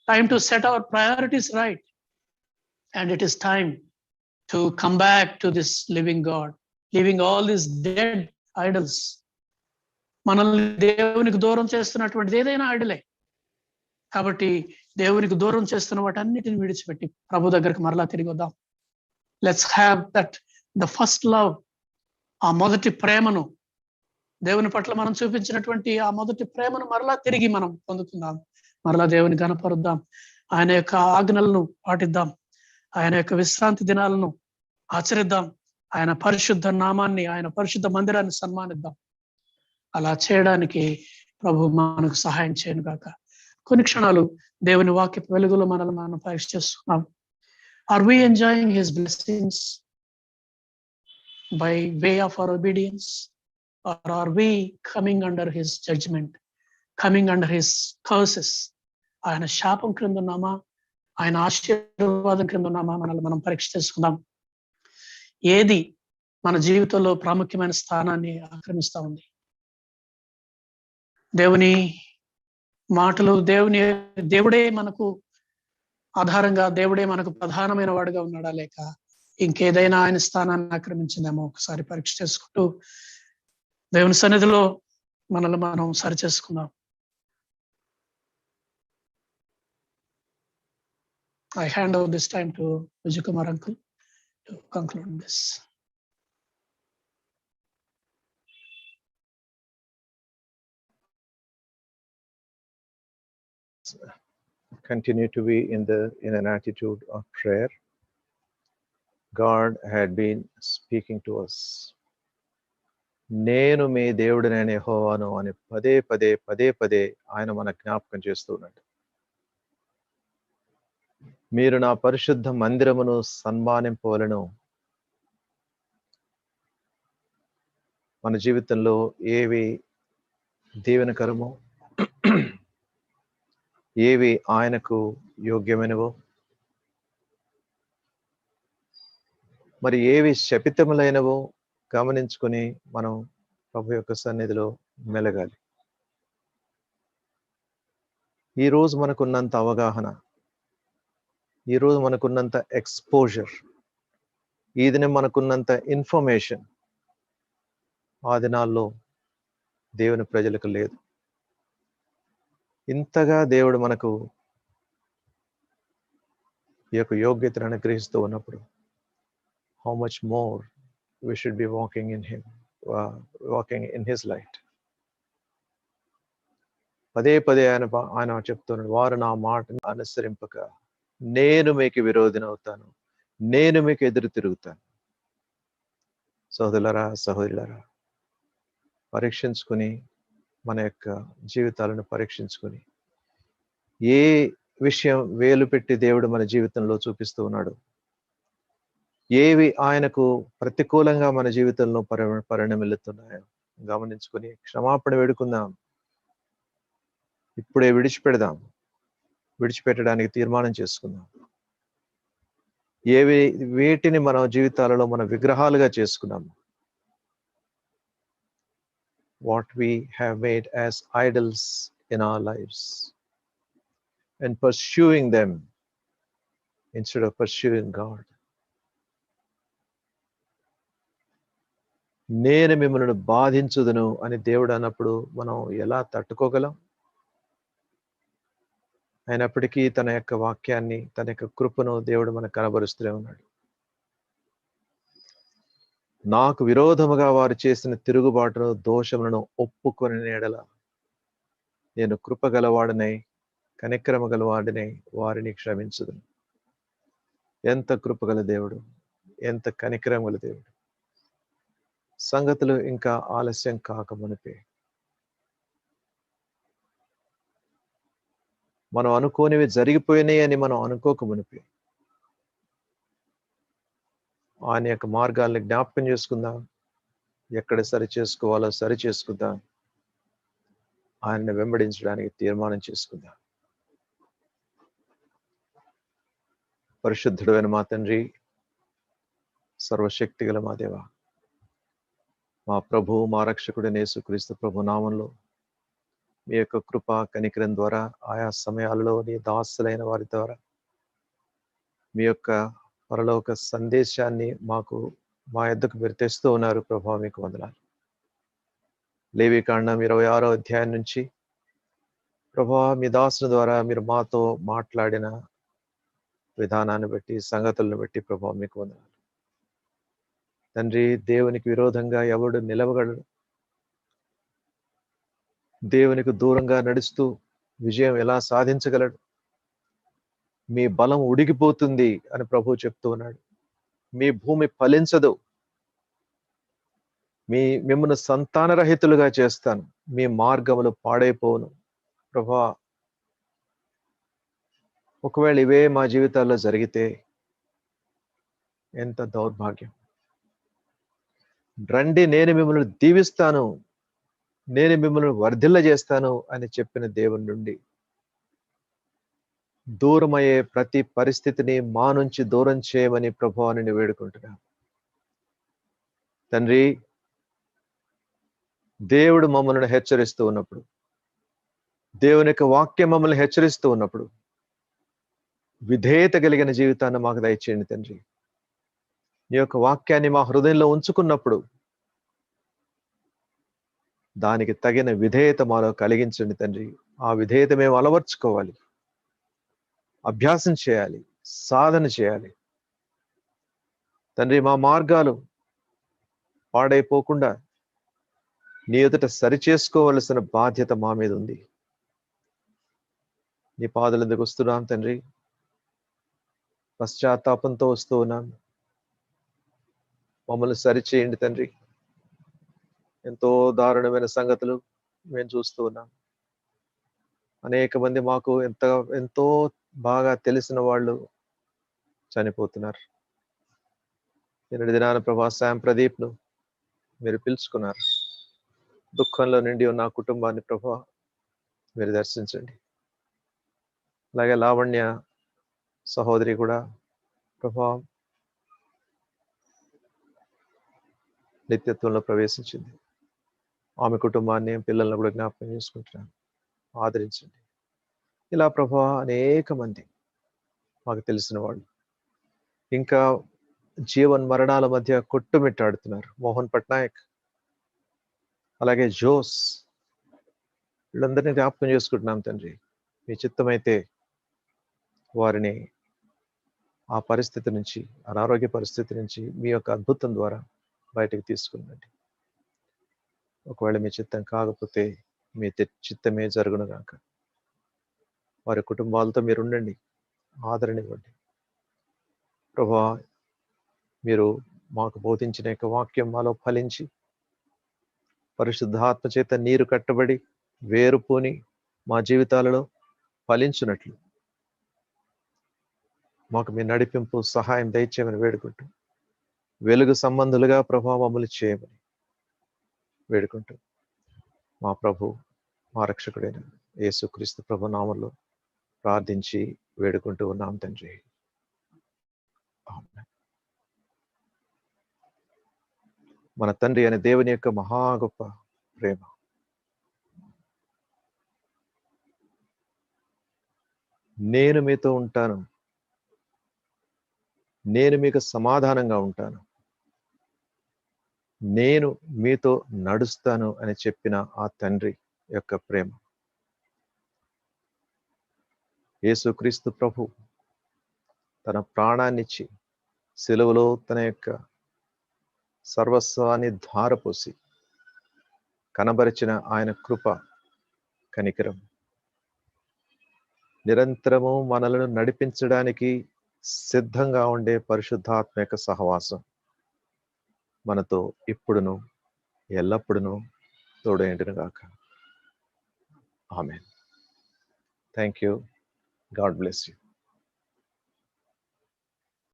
time to set our priorities right, and it is time to come back to this living God, living all this dead idols. మనల్ని దేవునికి దూరం చేస్తున్నటువంటిది ఏదైనా ఐడలే. కాబట్టి దేవునికి దూరం చేస్తున్న వాటన్నిటిని విడిచిపెట్టి ప్రభు దగ్గరికి మరలా తిరిగి వద్దాం. Let's have that the first love. ఆ మొదటి ప్రేమను, దేవుని పట్ల మనం చూపించినటువంటి ఆ మొదటి ప్రేమను మరలా తిరిగి మనం పొందుకుందాం. మరలా దేవుని ఘనపరుద్దాం. ఆయన యొక్క ఆజ్ఞలను పాటిద్దాం. ఆయన యొక్క విశ్రాంతి దినాలను ఆచరిద్దాం. ఆయన పరిశుద్ధ నామాన్ని, ఆయన పరిశుద్ధ మందిరాన్ని సన్మానిద్దాం. అలా చేయడానికి ప్రభు మనకు సహాయం చేయను గాక. కొన్ని క్షణాలు దేవుని వాక్య వెలుగులో మనల్ని మనం పరీక్ష చేస్తున్నాం. Are we enjoying his blessings by way of our obedience, or are we coming under his judgment, coming under his curses? ఆయన శాపం క్రింద ఉన్నామా, ఆయన ఆశీర్వాదం క్రింద ఉన్నామా? మనల్ని మనం పరీక్ష చేసుకుందాం. ఏది మన జీవితంలో ప్రాముఖ్యమైన స్థానాన్ని ఆక్రమిస్తా ఉంది? దేవుని మాటలు, దేవుడే మనకు ఆధారంగా, దేవుడే మనకు ప్రధానమైన వాడుగా ఉన్నాడా, లేక ఇంకేదైనా ఆయన స్థానాన్ని ఆక్రమించిందేమో ఒకసారి పరీక్ష చేసుకుంటూ దేవుని సన్నిధిలో మనల్ని మనం సరి చేసుకుందాం. I hand over this time to Vijay Kumar uncle to conclude this. Continue to be in an attitude of prayer. God had been speaking to us. నేను మీ దేవుడినైన యెహోవాను అని పదే పదే పదే పదే ఆయన మన జ్ఞాపకం చేస్తున్నాడు. మీరు నా పరిశుద్ధ మందిరమును సన్మానింపవలను. మన జీవితంలో ఏవి దీవెనకరమో, ఏవి ఆయనకు యోగ్యమైనవో, మరి ఏవి శపితములైనవో గమనించుకొని మనం ప్రభు యొక్క సన్నిధిలో మెలగాలి. ఈరోజు మనకున్నంత అవగాహన, ఈరోజు మనకున్నంత ఎక్స్పోజర్, ఈ దినం మనకున్నంత ఇన్ఫర్మేషన్ ఆ దినాల్లో దేవుని ప్రజలకు లేదు. ఇంతగా దేవుడు మనకు ఈ యొక్క యోగ్యతను అనుగ్రహిస్తూ ఉన్నప్పుడు, how much more we should be walking in his light. పదే పదే ఆయన చెప్తున్నాడు, వారు నా మాటను అనుసరింపక నేను మీకు విరోధినవుతాను, నేను మీకు ఎదురు తిరుగుతాను. సహోదరులారా, సహోదరులారా, పరీక్షించుకుని మన యొక్క జీవితాలను పరీక్షించుకుని ఏ విషయం వేలు పెట్టి దేవుడు మన జీవితంలో చూపిస్తూ ఉన్నాడు, ఏవి ఆయనకు ప్రతికూలంగా మన జీవితంలో పరిణమిల్లుతున్నాయో గమనించుకొని క్షమాపణ వేడుకుందాం. ఇప్పుడే విడిచిపెడదాం, విడిచిపెట్టడానికి తీర్మానం చేసుకుందాం. వేటిని మన జీవితాలలో మన విగ్రహాలుగా చేసుకున్నాము, what we have made as idols in our lives, and pursuing them instead of pursuing God. నేను మిమ్మల్ని బాధించుదును అని దేవుడు అన్నప్పుడు మనం ఎలా తట్టుకోగలం? అయినప్పటికీ తన యొక్క వాక్యాన్ని, తన యొక్క కృపను దేవుడు మనకు కనబరుస్తూనే ఉన్నాడు. నాకు విరోధముగా వారు చేసిన తిరుగుబాటును, దోషములను ఒప్పుకొని ఎడల నేను కృపగలవాడినై, కనికరము గలవాడినై వారిని క్షమించుదును. ఎంత కృపగల దేవుడు, ఎంత కనికరం గల దేవుడు. సంగతులు ఇంకా ఆలస్యం కాకమునిపే మనం అనుకోనివి జరిగిపోయినాయి అని మనం అనుకోకమునిపే ఆయన యొక్క మార్గాల్ని జ్ఞాపకం చేసుకుందాం. ఎక్కడ సరి చేసుకోవాలో సరి చేసుకుందాం. ఆయన్ని వెంబడించడానికి తీర్మానం చేసుకుందాం. పరిశుద్ధుడైన మా తండ్రి, సర్వశక్తి గల మా దేవ, మా ప్రభు, మా రక్షకుడైన యేసుక్రీస్తు ప్రభు నామంలో మీ యొక్క కృప కనికరం ద్వారా ఆయా సమయాలలో నీ దాసులైన వారి ద్వారా మీ యొక్క పరలోక సందేశాన్ని మా యొద్దకు మీరు తెస్తూ ఉన్నారు. ప్రభా, మీకు వందనాలు. లేవికాండం 26వ అధ్యాయం నుంచి ప్రభా, మీ దాసుల ద్వారా మీరు మాతో మాట్లాడిన విధానాన్ని బట్టి, సంగతులను బట్టి ప్రభా మీకు వందనాలు. తండ్రి, దేవునికి విరోధంగా ఎవడు నిలవగలడు? దేవునికి దూరంగా నడుస్తూ విజయం ఎలా సాధించగలడు? మీ బలం ఉడికిపోతుంది అని ప్రభు చెప్తూ ఉన్నాడు. మీ భూమి ఫలించదు, మిమ్మల్ని సంతానరహితులుగా చేస్తాను, మీ మార్గములు పాడైపోను. ప్రభా, ఒకవేళ ఇవే మా జీవితాల్లో జరిగితే ఎంత దౌర్భాగ్యం. రండి, నేను మిమ్మల్ని దీవిస్తాను, నేను మిమ్మల్ని వర్ధిల్ల చేస్తాను అని చెప్పిన దేవుని నుండి దూరమయ్యే ప్రతి పరిస్థితిని మా నుంచి దూరం చేయమని ప్రభువాని వేడుకుంటున్నాను. తండ్రి, దేవుడు మమ్మల్ని హెచ్చరిస్తూ ఉన్నప్పుడు, దేవుని యొక్క వాక్యం మమ్మల్ని హెచ్చరిస్తూ ఉన్నప్పుడు విధేయత కలిగిన జీవితాన్ని మాకు దయచేయండి తండ్రి. నీ యొక్క వాక్యాన్ని మా హృదయంలో ఉంచుకున్నప్పుడు దానికి తగిన విధేయత మాలో కలిగించండి తండ్రి. ఆ విధేయత మేము అలవర్చుకోవాలి, అభ్యాసం చేయాలి. సాధన చేయాలి. తండ్రి, మా మార్గాలు పాడైపోకుండా నీ ఎదుట సరిచేసుకోవలసిన బాధ్యత మా మీద ఉంది. నీ పాదల ఎందుకు వస్తున్నాం తండ్రి, పశ్చాత్తాపంతో వస్తూ ఉన్నాం. మమ్మల్ని సరిచేయండి తండ్రి. ఎంతో దారుణమైన సంగతులు మేము చూస్తూ ఉన్నాం. అనేక మంది మాకు ఎంతో బాగా తెలిసిన వాళ్ళు చనిపోతున్నారు. నిన్నటి దినాన ప్రభా శామ్ ప్రదీప్ను మీరు పిలుచుకున్నారు. దుఃఖంలో నిండి ఉన్న ఆ కుటుంబాన్ని ప్రభా మీరు దర్శించండి. అలాగే లావణ్య సహోదరి కూడా ప్రభా నిత్యత్వంలో ప్రవేశించింది. ఆమె కుటుంబాన్ని, పిల్లలను కూడా జ్ఞాపకం చేసుకుంటున్నాను. ఆదరించండి. ఇలా ప్రభా అనేక మంది మాకు తెలిసిన వాళ్ళు ఇంకా జీవన్ మరణాల మధ్య కొట్టుమిట్టాడుతున్నారు. మోహన్ పట్నాయక్, అలాగే జోస్, వీళ్ళందరినీ జ్ఞాపకం చేసుకుంటున్నాం తండ్రి. మీ చిత్తమైతే వారిని ఆ పరిస్థితి నుంచి, అనారోగ్య పరిస్థితి నుంచి మీ యొక్క అద్భుతం ద్వారా బయటకు తీసుకురండి. ఒకవేళ మీ చిత్తం కాకపోతే మీ చిత్తమే జరుగును గాక. వారి కుటుంబాలతో మీరు ఉండండి, ఆదరణ ఇవ్వండి. ప్రభువా, మీరు మాకు బోధించిన యొక్క వాక్యం మాలో ఫలించి పరిశుద్ధాత్మ చేత నీరు కట్టబడి వేరుపోని మా జీవితాలలో ఫలించున్నట్లు మాకు మీ నడిపింపు సహాయం దయచేయమని వేడుకుంటూ, వెలుగు సంబంధులుగా ప్రభావములు చేయమని వేడుకుంటూ, మా ప్రభు, మా రక్షకుడైన యేసుక్రీస్తు ప్రభు నామములో ప్రార్థించి వేడుకుంటూ ఉన్నాం తండ్రి. ఆమేన్. మన తండ్రి అనే దేవుని యొక్క మహా గొప్ప ప్రేమ, నేను మీతో ఉంటాను, నేను మీకు సమాధానంగా ఉంటాను, నేను మీతో నడుస్తాను అని చెప్పిన ఆ తండ్రి యొక్క ప్రేమ, యేసుక్రీస్తు ప్రభు తన ప్రాణాన్నిచ్చి సిలువలో తన యొక్క సర్వస్వాన్ని ధారపోసి కనబరిచిన ఆయన కృప, కనికరం నిరంతరము మనలను నడిపించడానికి సిద్ధంగా ఉండే పరిశుద్ధాత్మ యొక్క సహవాసం మనతో ఇప్పుడును ఎల్లప్పుడును తోడైండును గాక. Amen. Thank you. God bless you.